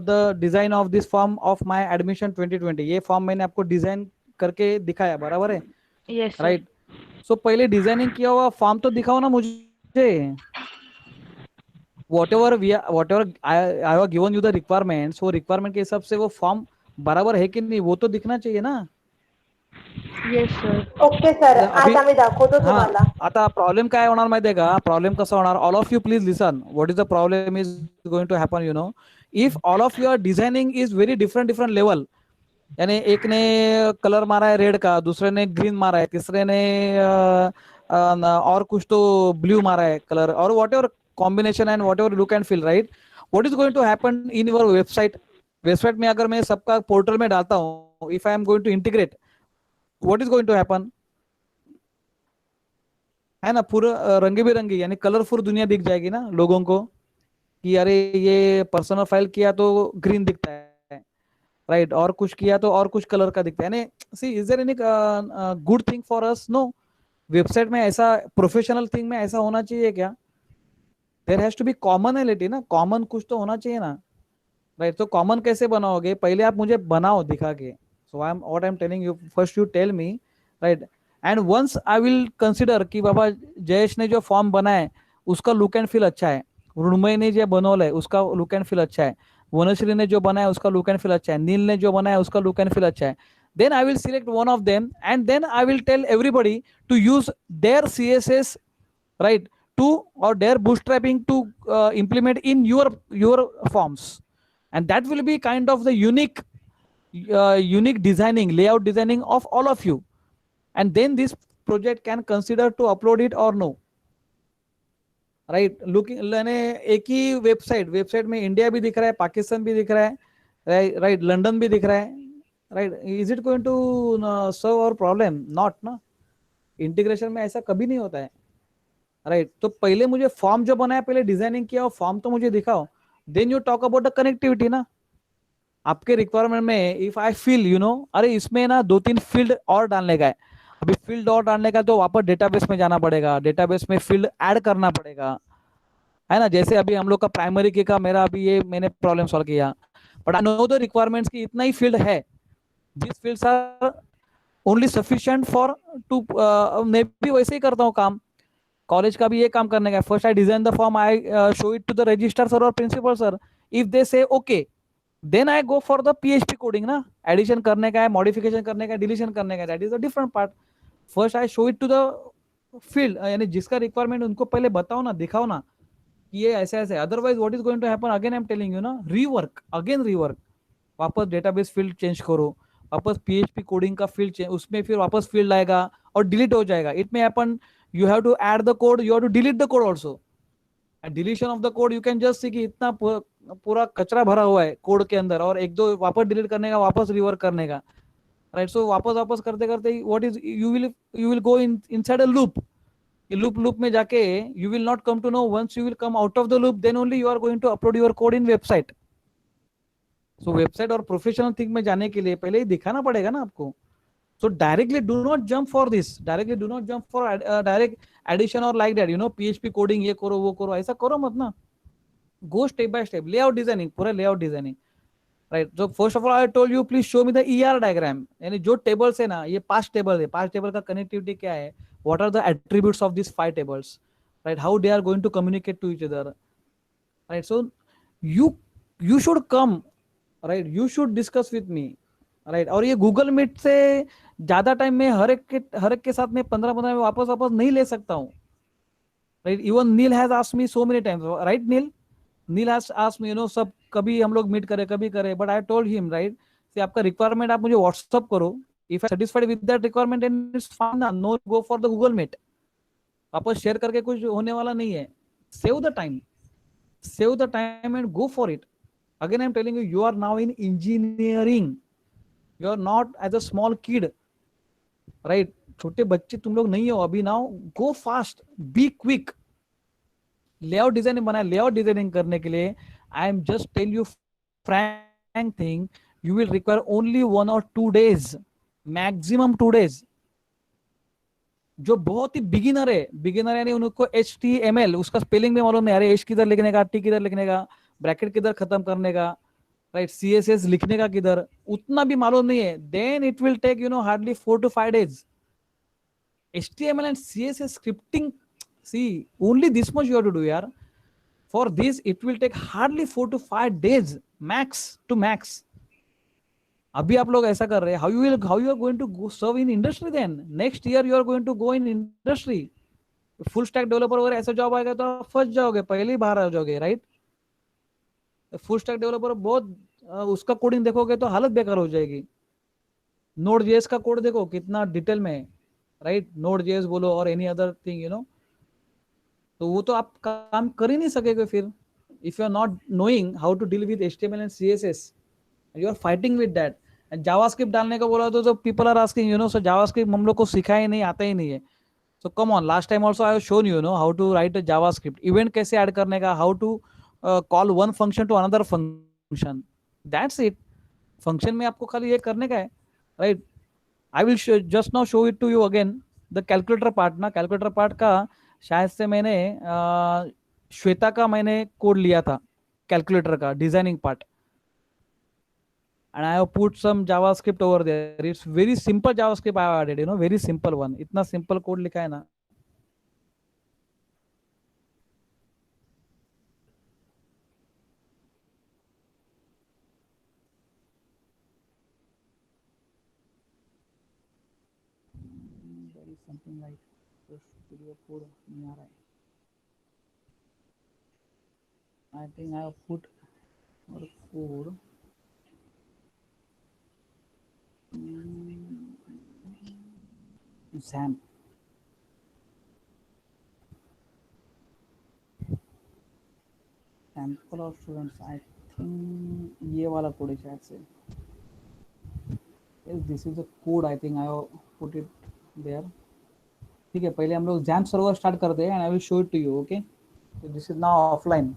the design of this form of my admission 2020. ये फॉर्म मैंने आपको डिजाइन करके दिखाया, बराबर है? Yes right. सो पहले डिजाइनिंग किया हुआ फॉर्म तो दिखाओ ना मुझे. whatever I have given you the requirements, वो रिक्वायरमेंट के हिसाब से वो फॉर्म बराबर है कि नहीं वो तो दिखना चाहिए ना. Yes sir. ओके सर, आज आम्ही दाखवतो तुम्हाला. आता प्रॉब्लेम काय होणार माहितीये का? प्रॉब्लेम कसा होणार? All of you please listen. What is the problem is going to happen, if all of your designing is very different level, यानी एक ने कलर मारा है रेड का, दूसरे ने ग्रीन मारा है, तीसरे ने और कुछ तो ब्लू मारा है कलर, और what combination and what look and feel, right. What is going to happen in your website में अगर मैं सबका पोर्टल में डालता हूँ, if I am going to integrate, what is going to happen, है ना, पूरा रंगी बिरंगी यानी कलरफुल दुनिया दिख जाएगी ना लोगों को, कि अरे ये पर्सनल फाइल किया तो ग्रीन दिखता है, राइट, और कुछ किया तो और कुछ कलर का दिखता है. यानी see, is there any good thing for us? No. Website में ऐसा, प्रोफेशनल थिंग में ऐसा होना चाहिए क्या? There has to be commonality ना, कॉमन कुछ तो होना चाहिए ना, राइट. तो कॉमन कैसे बनाओगे? पहले आप मुझे बनाओ दिखा के. So what I am telling you, first you tell me, right, and once I will consider कि बाबा जयेश ने जो फॉर्म बनाया उसका लुक एंड फील अच्छा है, मृण्मयी ने जो बनवलंय उसका लुक एंड फील अच्छा है, वनश्री ने जो बनाया उसका लुक एंड फील अच्छा है, नील ने जो बनाया उसका लुक एंड फील अच्छा है, then I will select one of them and then I will tell everybody to use their CSS right? To or their bootstrapping to implement in your forms, and that will be kind of the unique designing, layout designing of all of you, and then this project can consider to upload it or no, right looking मैंने एक ही website में India भी दिख रहा है, पाकिस्तान भी दिख रहा है, राइट लंदन भी दिख रहा है, right is it going to serve our problem? Not ना, इंटीग्रेशन में ऐसा कभी नहीं होता है, राइट तो पहले मुझे फॉर्म जो बनाया, पहले डिजाइनिंग किया, फॉर्म तो मुझे दिखाओ, then you talk about the connectivity ना। आपके रिक्वायरमेंट में इफ आई फील अरे इसमें ना 2-3 फील्ड और डालने का है, अभी फील्ड और डालने का तो वापस डेटाबेस में जाना पड़ेगा, डेटाबेस में फील्ड ऐड करना पड़ेगा, है ना। जैसे अभी हम लोग का प्राइमरी की का मेरा अभी ये मैंने प्रॉब्लम सॉल्व किया, but I know the requirements की इतना ही फील्ड है, this fields are only sufficient for two, मैं भी वैसे ही करता हूँ काम, कॉलेज का भी ये काम करने का। First I design the form, I show it to the register sir और principal sir, if they say okay then I go for the PHP coding ना, एडिशन करने का है, मॉडिफिकेशन करने का है, डिलीशन करने का है, that is a different part. First I show it to the field, यानी जिसका रिक्वायरमेंट उनको पहले बताओ ना, दिखाओ ना कि ये ऐसे ऐसे, otherwise what is going to happen, again I am telling you ना, रीवर्क अगेन रीवर्क, वापस डेटाबेस फील्ड चेंज करो, वापस पीएचपी कोडिंग का फील्ड चेंज, उसमें फिर वापस फील्ड आएगा और डिलीट हो जाएगा, it may happen you have to add the code, you have to delete the code also, deletion of the code you can just see कि इतना पूरा कचरा भरा हुआ है कोड के अंदर, और एक दो वापस डिलीट करने का, वापस रिवर्क करने का, राइट। सो वापस वापस करते करते what is you will go inside a loop में जाके you will not come to know, once you will come out of the loop then only you are going to upload your code in website। so website और professional thing में जाने के लिए पहले ही दिखाना पड़ेगा ना आपको। so directly do not jump for this, directly do not jump for direct addition or like that, php coding ये करो वो करो, ऐसा करो मत ना, go step by step, layout designing, पूरा layout designing, right. so first of all I told you please show me the ER diagram, यानी जो टेबल्स है ना, ये 5 टेबल है, 5 टेबल का कनेक्टिविटी क्या है, what are the attributes of these 5 tables, right, how they are going to communicate to each other, right। so you should come, right, you should discuss with me, right। और ये Google meet से ज्यादा time में हर एक के साथ में 15-15 में वापस वापस नहीं ले सकता हूँ, right. Even Neil has asked me so many times, right Neil has asked me, सब कभी हम लोग मीट करें कभी करें, but I told him, right, कि आपका रिक्वायरमेंट आप मुझे व्हाट्सअप करो, if I satisfied with that requirement and it's fine ना, no go for the Google meet, वापस शेयर करके कुछ होने वाला नहीं है। Save the time and go for it. Again I am telling you are now in engineering, you are not as a small kid, right, छोटे बच्चे तुम लोग नहीं हो अभी, now go fast, be quick. Layout designing बनाए, layout designing करने के लिए I am just tell you frank thing, you will require only 1 or 2 days, maximum 2 days। जो बहुत ही बिगिनर यानी उनको HTML उसका स्पेलिंग भी मालूम नहीं, अरे एच किधर लिखने का, टी किधर लिखने का, ब्रैकेट किधर खत्म करने का, राइट, CSS लिखने का किधर, उतना भी मालूम नहीं है, then it will take hardly 4 to 5 days। HTML and CSS scripting, see, only this much you have to do, yaar. For this, it will take hardly 4 to 5 days, max to max. अभी आप लोग ऐसा कर रहे हैं, how you are going to go serve in industry then? Next year you are going to go in industry. Full stack developer वगैरह ऐसा job आएगा तो आप फंस जाओगे, पहले ही बाहर आ जाओगे, राइट। फुल स्टैक डेवलपर बहुत उसका कोडिंग देखोगे तो हालत बेकार हो जाएगी। नोड जेएस का कोड देखो कितना डिटेल में है, राइट, नोड जेएस बोलो और एनी अदर थिंग, तो वो तो आप काम कर ही नहीं सकेगे फिर, if you are not knowing how to deal with HTML and CSS, you are fighting with that. JavaScript डालने का बोला तो people are asking, so JavaScript हम लोग को सिखाया ही नहीं, आता ही नहीं है। So come on, last time also I have shown how to write a JavaScript, event कैसे ऐड करने का, how to call one function to another function, that's it. Function में आपको खाली ये करने का है, right. I will just now show it to you again the calculator part ना, कैलकुलेटर पार्ट का शायद से मैंने श्वेता का मैंने कोड लिया था, कैलकुलेटर का designing part, and I have put some JavaScript over there. It's very simple JavaScript I have added, very simple one. इतना simple code लिखा है ना। There is something like code नहीं आ रहा है। I think I have put our code. XAMPP. Sample of students. I think ये वाला code है शायद से. Yes, this is the code. I think I have put it there. ठीक है, पहले हम लोग XAMPP सर्वर स्टार्ट करते हैं and I will show it to you. Okay. So this is now offline.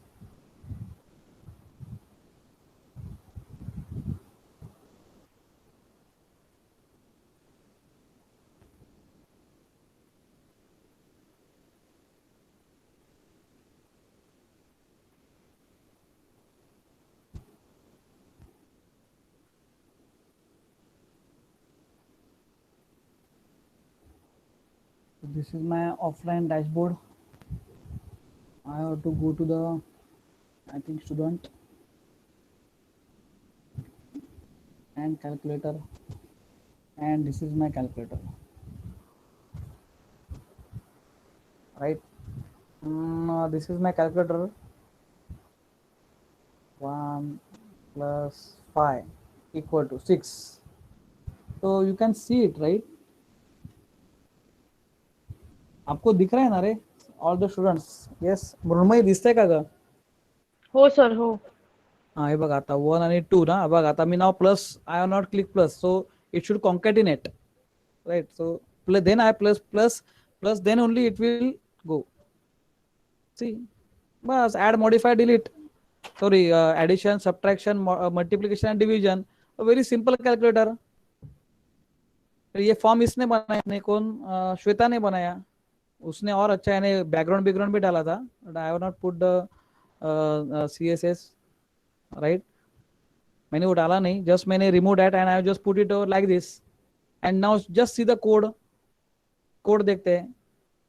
This is my offline dashboard. I have to go to the, I think, student and calculator, and this is my calculator, right? This is my calculator. 1 plus 5 equal to 6. So you can see it, right? आपको दिख रहा है ना रे? All the students. Yes. Mrinmayi दिसतंय का ग? हो सर हो. हा, हे बघ आता 1 आणि 2 ना. बघ आता मी नाव plus, I have not clicked plus, so it should concatenate, right? So then I plus then only it will go. See, बस add, modify, delete. Sorry, addition, subtraction, multiplication and division. A very simple calculator. ये form इसने बनाया, ने कौन? श्वेता ने बनाया. उसने और अच्छा यानी बैकग्राउंड भी डाला था, but I have not put the CSS, right? मैंने वो डाला नहीं, जस्ट मैंने remove that and I have just put it like this. And now just see the code देखते हैं.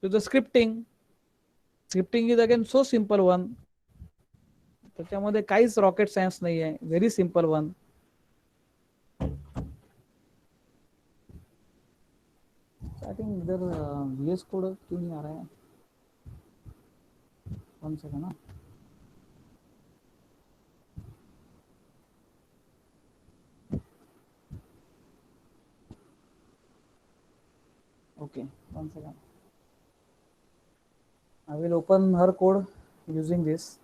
तो the scripting is again so simple one. त्याच्यामध्ये काहीच रॉकेट सायन्स नाही आहे, very simple one. I think इधर VS code क्यों नहीं आ रहा है? 1 second ना. Okay, 1 second. I will open her code using this.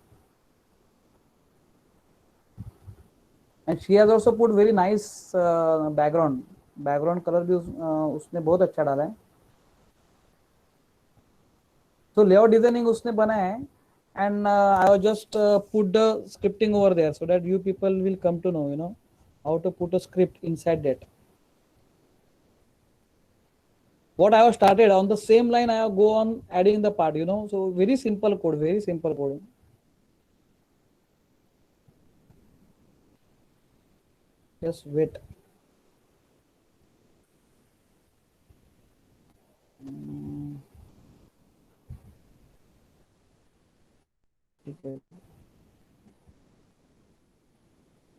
And she has also put very nice background color भी उसने बहुत अच्छा डाला है. So layout designing उसने बनाया है, and I have just put the scripting over there so that you people will come to know, how to put a script inside that. What I have started on the same line, I have go on adding the part, so very simple code. Just wait.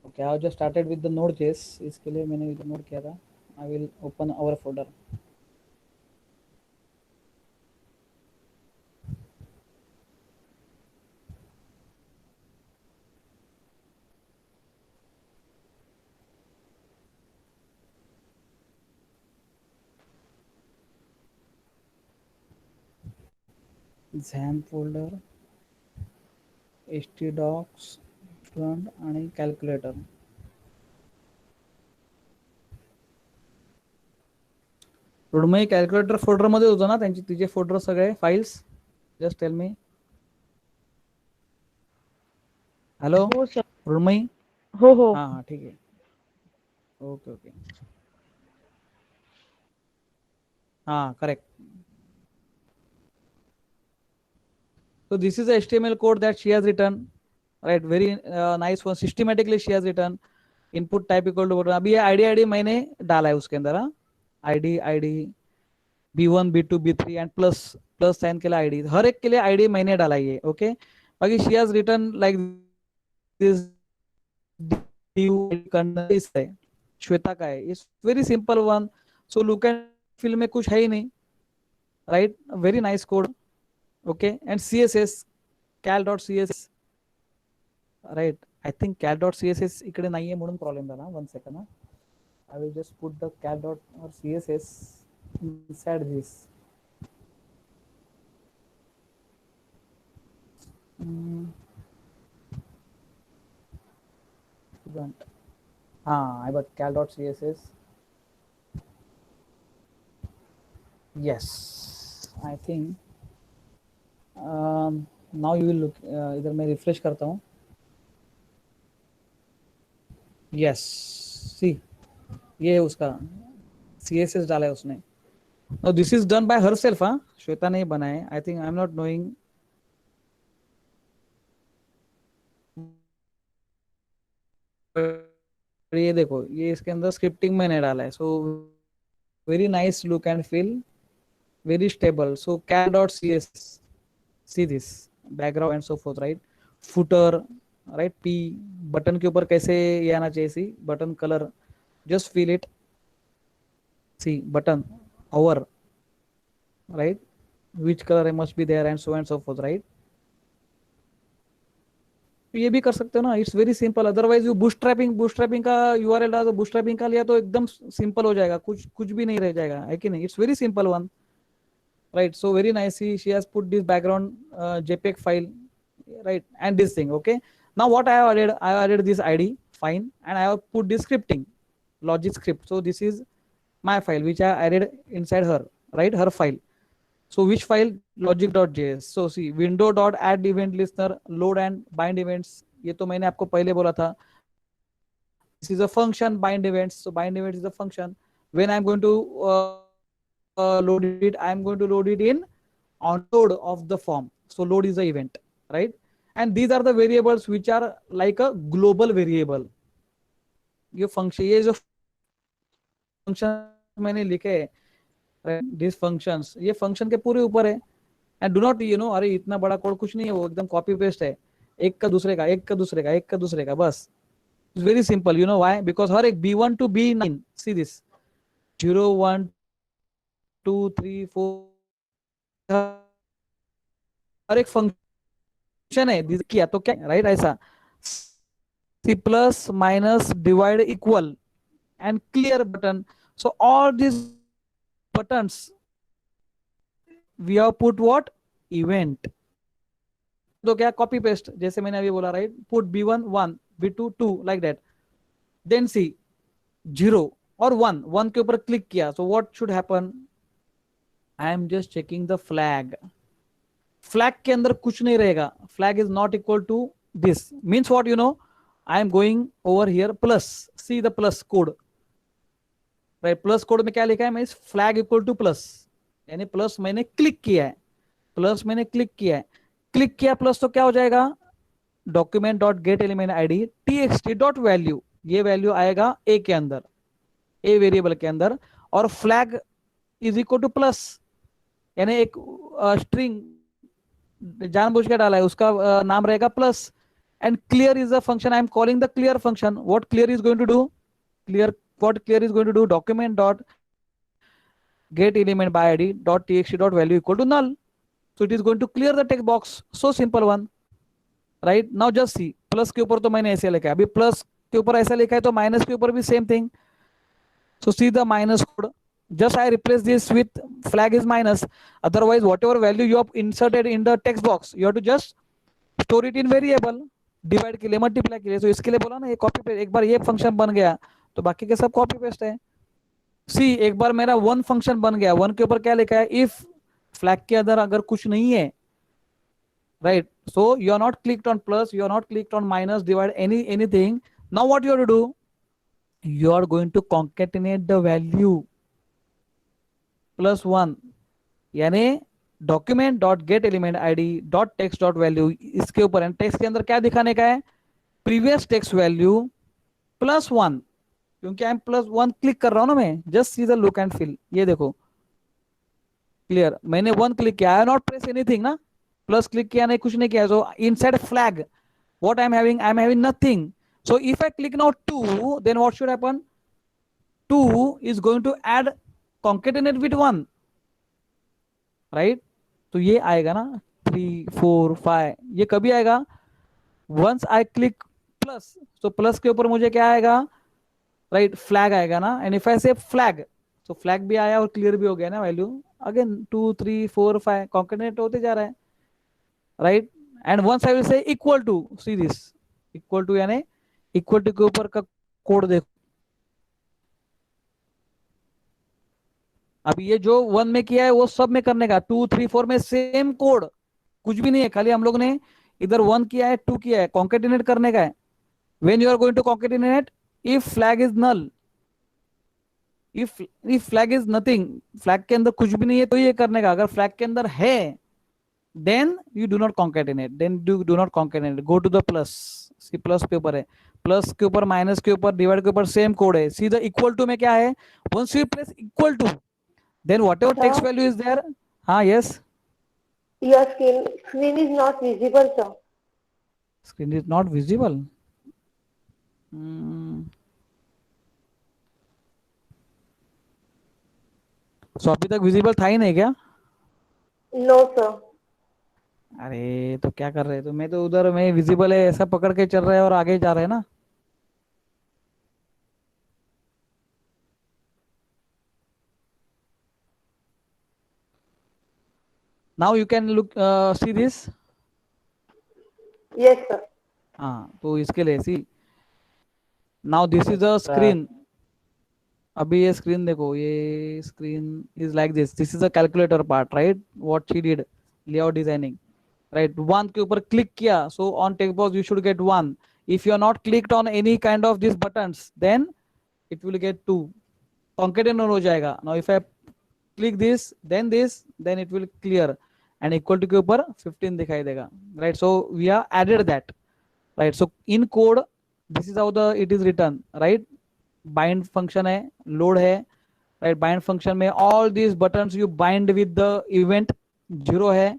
Okay, I have just started with the Node.js. इसके लिए मैंने node किया था. I will open our folder. XAMPP folder, htdocs, student आणि calculator. Mrunmayee calculator folder मध्ये होतो ना तिचे फोल्डर सगळे files? Just tell me. Hello हो सर. मृण्मयी? हो. हाँ ठीक है. ओके. हाँ, correct. So this is the HTML code that she has written, right? Very nice one. Systematically she has written input type equal to अभी ये ID मैंने डाला है उसके अंदर. ID B1 B2 B3 and plus sign के लिए ID, हर एक के लिए ID मैंने डाला है. ओके, बाकी she has written like this. इस है श्वेता का है. It's very simple one. So look and feel में कुछ है ही नहीं, right? Very nice code. Okay, and CSS, cal.css, right. I think cat dot css इकडे नाहीये म्हणून प्रॉब्लेम झाला. 1 second. I will just put the cat dot or css inside this. Student. I got cat dot css. Yes, I think now you will look. इधर मैं refresh करता हूँ. Yes, see, ये है उसका CSS डाला है उसने. Now this is done by herself, हाँ, श्वेता ने बनाए. I think I'm not knowing. ये देखो, ये इसके अंदर स्क्रिप्टिंग मैंने डाला है. So very nice look and feel, very stable. So cat.css, see this background and so forth, right? Footer, right? P button के ऊपर कैसे ये आना चाहिए, C button colour, just feel it. See button over, right? Which color must be there and so forth, right? ये भी कर सकते हो ना. It's very simple. Otherwise you bootstrapping का यूआरएल डाल दो, बूटस्ट्रैपिंग का लिया तो एकदम सिंपल हो जाएगा, कुछ भी नहीं रह जाएगा, है कि नहीं? It's very simple one, right? So very nicely she has put this background jpeg file, right? And this thing, okay? Now what I have added this id, fine, and I have put this scripting logic script. So this is my file which I added inside her, right? Her file. So which file? Logic.js. So see, window.add event listener, load and bind events. ये तो मैंने आपको पहले बोला था. This is a function, bind events. So bind events is a function. When I'm going to load it, I'm going to load it in on load of the form. So load is the event, right? And these are the variables which are like a global variable. ये function, ये जो function मैंने लिखे है, these functions, ये function के पूरे ऊपर है. And do not, अरे इतना बड़ा कोड कुछ नहीं है, वो एकदम कॉपी पेस्ट है, एक का दूसरे का बस. It's very simple. You know why? Because हर एक B1 to B9, see this 0 1 2 3 4, हर एक फंक्शन है किया तो क्या, राइट? ऐसा C plus minus divide equal and clear button. So all these buttons we have put what? Event. तो क्या? Copy paste, जैसे मैंने अभी बोला, right? Put B1 1, B2 2, like that. Then see 0 और 1 के ऊपर क्लिक किया. So what should happen? I am just checking the flag. Flag के अंदर कुछ नहीं रहेगा. Flag is not equal to this. Means what? I am going over here plus. See the plus code, right? Plus code में क्या लिखा है? मैं इस flag equal to plus, यानी प्लस मैंने क्लिक किया है, क्लिक किया प्लस तो क्या हो जाएगा? Document dot get element ID txt dot value, ये वैल्यू आएगा ए के अंदर, ए वेरिएबल के अंदर. और flag is equal two plus, यानी एक स्ट्रिंग जानबूझ के डाला है, उसका नाम रहेगा plus. And clear is the function. I am calling the clear function. What clear is going to do? What clear is going to do? Document dot get element by id dot txt dot value equal to null. So it is going to clear the text box. So simple one, right? Now just see, plus के ऊपर तो मैंने ऐसे लिखा है, अभी plus के ऊपर ऐसा लिखा है तो माइनस के ऊपर भी same thing. So see the minus code. Just I replace this with flag is minus. Otherwise, whatever value you have inserted in the text box, you have to just store it in variable. Divide के लिए, multiply के लिए. तो इसके लिए बोला ना, ये कॉपी पेस्ट. एक बार ये फंक्शन बन गया तो बाकी के सब कॉपी पेस्ट है. सी एक बार मेरा वन फंक्शन बन गया, वन के ऊपर क्या लिखा है? इफ फ्लैग के अंदर अगर कुछ नहीं है, right? So you are not clicked on plus, you are not clicked on minus, divide, anything. Now what you have to do? You are going to concatenate the value plus 1, यानी document dot get element id dot text dot value इसके ऊपर. And text के अंदर क्या दिखाने का है? Previous text value plus 1, क्योंकि आई एम प्लस 1 क्लिक कर रहा हूं ना मैं. Just see the look and feel. ये देखो क्लियर, मैंने 1 क्लिक किया, आई नॉट प्रेस एनीथिंग ना, प्लस क्लिक किया नहीं, कुछ नहीं किया. सो inside flag what I am having nothing. So if I click now 2, then what should happen? 2 is going to add concatenate with 1, right? तो ये आएगा ना 3 4 5. ये कभी आएगा? वंस आई क्लिक प्लस, तो प्लस के ऊपर मुझे क्या आएगा, राइट, फ्लैग आएगा ना, एंड इफ आई से फ्लैग, तो फ्लैग भी आया और क्लियर भी हो गया ना वैल्यू, अगेन 2 3 4 5 कॉन्केटेनेट होते जा रहा है, right. And once I will say equal to, see this, equal to यानी इक्वल टू के ऊपर का कोड देखो, अब ये जो 1 में किया है वो सब में करने का, 2 3 4 में सेम कोड, कुछ भी नहीं है, खाली हम लोग ने इधर 1 किया है 2 किया है, कॉन्केटिनेट करने का है। When you are going to concatenate, if flag is null, if flag is nothing, flag के अंदर कुछ भी नहीं है तो ये करने का, अगर फ्लैग के अंदर है then you do not concatenate, then do not concatenate, go to the plus, see plus के ऊपर है, प्लस के ऊपर माइनस के ऊपर डिवाइड के ऊपर सेम कोड है, सी द इक्वल टू में क्या है, once you press equal to, then whatever text Sir? value is there, yes, Your screen is not visible, sir. screen is not visible. Hmm. So अभी तक visible था ही नहीं क्या? No, sir. अरे तो क्या कर रहे हैं, तो मैं तो उधर में विजिबल है ऐसा पकड़ के चल रहे हैं और आगे जा रहे हैं ना। Now you can look, see this. Yes, sir. हाँ, तो इसके लिए see, now this is a screen, अभी ये स्क्रीन देखो, ये screen is like this is a calculator part, right, what she did, layout designing, right. 1 के ऊपर क्लिक किया, so on text box you should get 1, if you are not clicked on any kind of this buttons then it will get 2, concatenate हो जाएगा। Now if I click this then it will clear, and equal to के ऊपर 15 दिखाई देगा, right. So we are added that, right. So in code this is how the it is return, right. Bind function है, load है, right. Bind function में all these buttons you bind with the event, 0 है,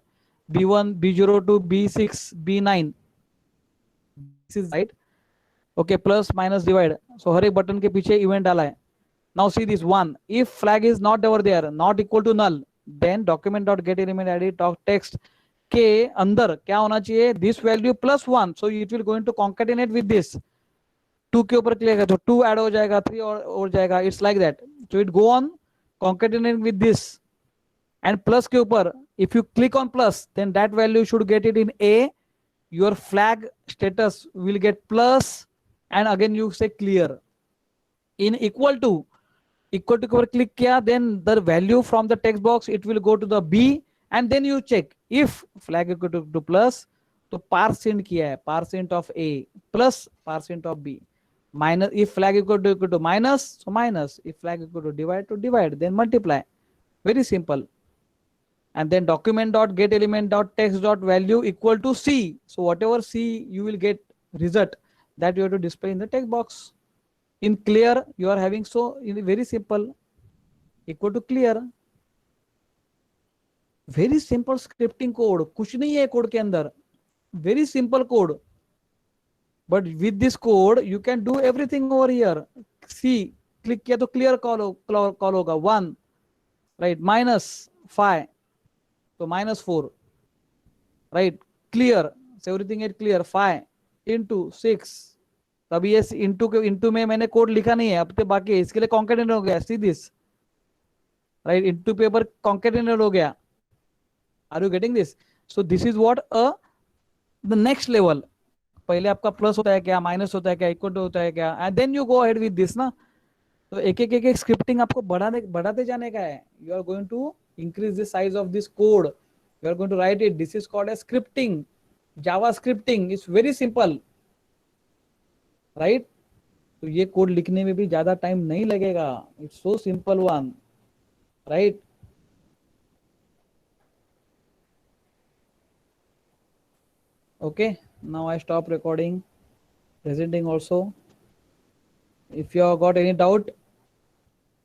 B1 B0 to B6 B9, this is right, okay, plus minus divide, so हर एक button के पीछे event डाला है। Now see this 1, if flag is not over there, not equal to null, then document dot get element ID dot text के अंदर क्या होना चाहिए, this value +1, so it will going to concatenate with this, 2 के ऊपर click है तो 2 add हो जाएगा, 3 और जाएगा, it's like that, so it go on concatenate with this, and plus के ऊपर if you click on plus then that value should get it in A, your flag status will get plus, and again you say clear, in equal to के ऊपर click किया, then the value from the text box it will go to the B, and then you check if flag equal to plus, तो % किया है, % of A plus % of B, minus if flag equal to minus, so minus, if flag equal to divide, then multiply, very simple. And then document dot get element dot text dot value equal to C, so whatever C you will get result that you have to display in the text box. In clear you are having, so in very simple, equal to clear, very simple scripting code, कुछ नहीं है code के अंदर, very simple code, but with this code you can do everything over here. See, click किया तो clear call होगा 1, right, -5 तो -4, right, clear, everything is clear, 5 into 6, तभी ये इंटू में मैंने कोड लिखा नहीं है, अब तो बाकी है, इसके लिए कॉन्केटेनेट हो गया, see this, right, into paper concatenate हो गया, are you getting this? So this is what the next level, पहले आपका प्लस होता है क्या, माइनस होता है क्या, इक्वल होता है क्या, and then you go ahead with this ना, तो एक स्क्रिप्टिंग आपको बढ़ाते जाने का है, you are going to increase the size of this code, you are going to write it, this is called as scripting, Java scripting, it's very simple, right? तो ये कोड लिखने में भी ज्यादा टाइम नहीं लगेगा, it's so simple one, right? Okay, now I stop recording, presenting also. If you have got any doubt,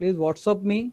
please WhatsApp me.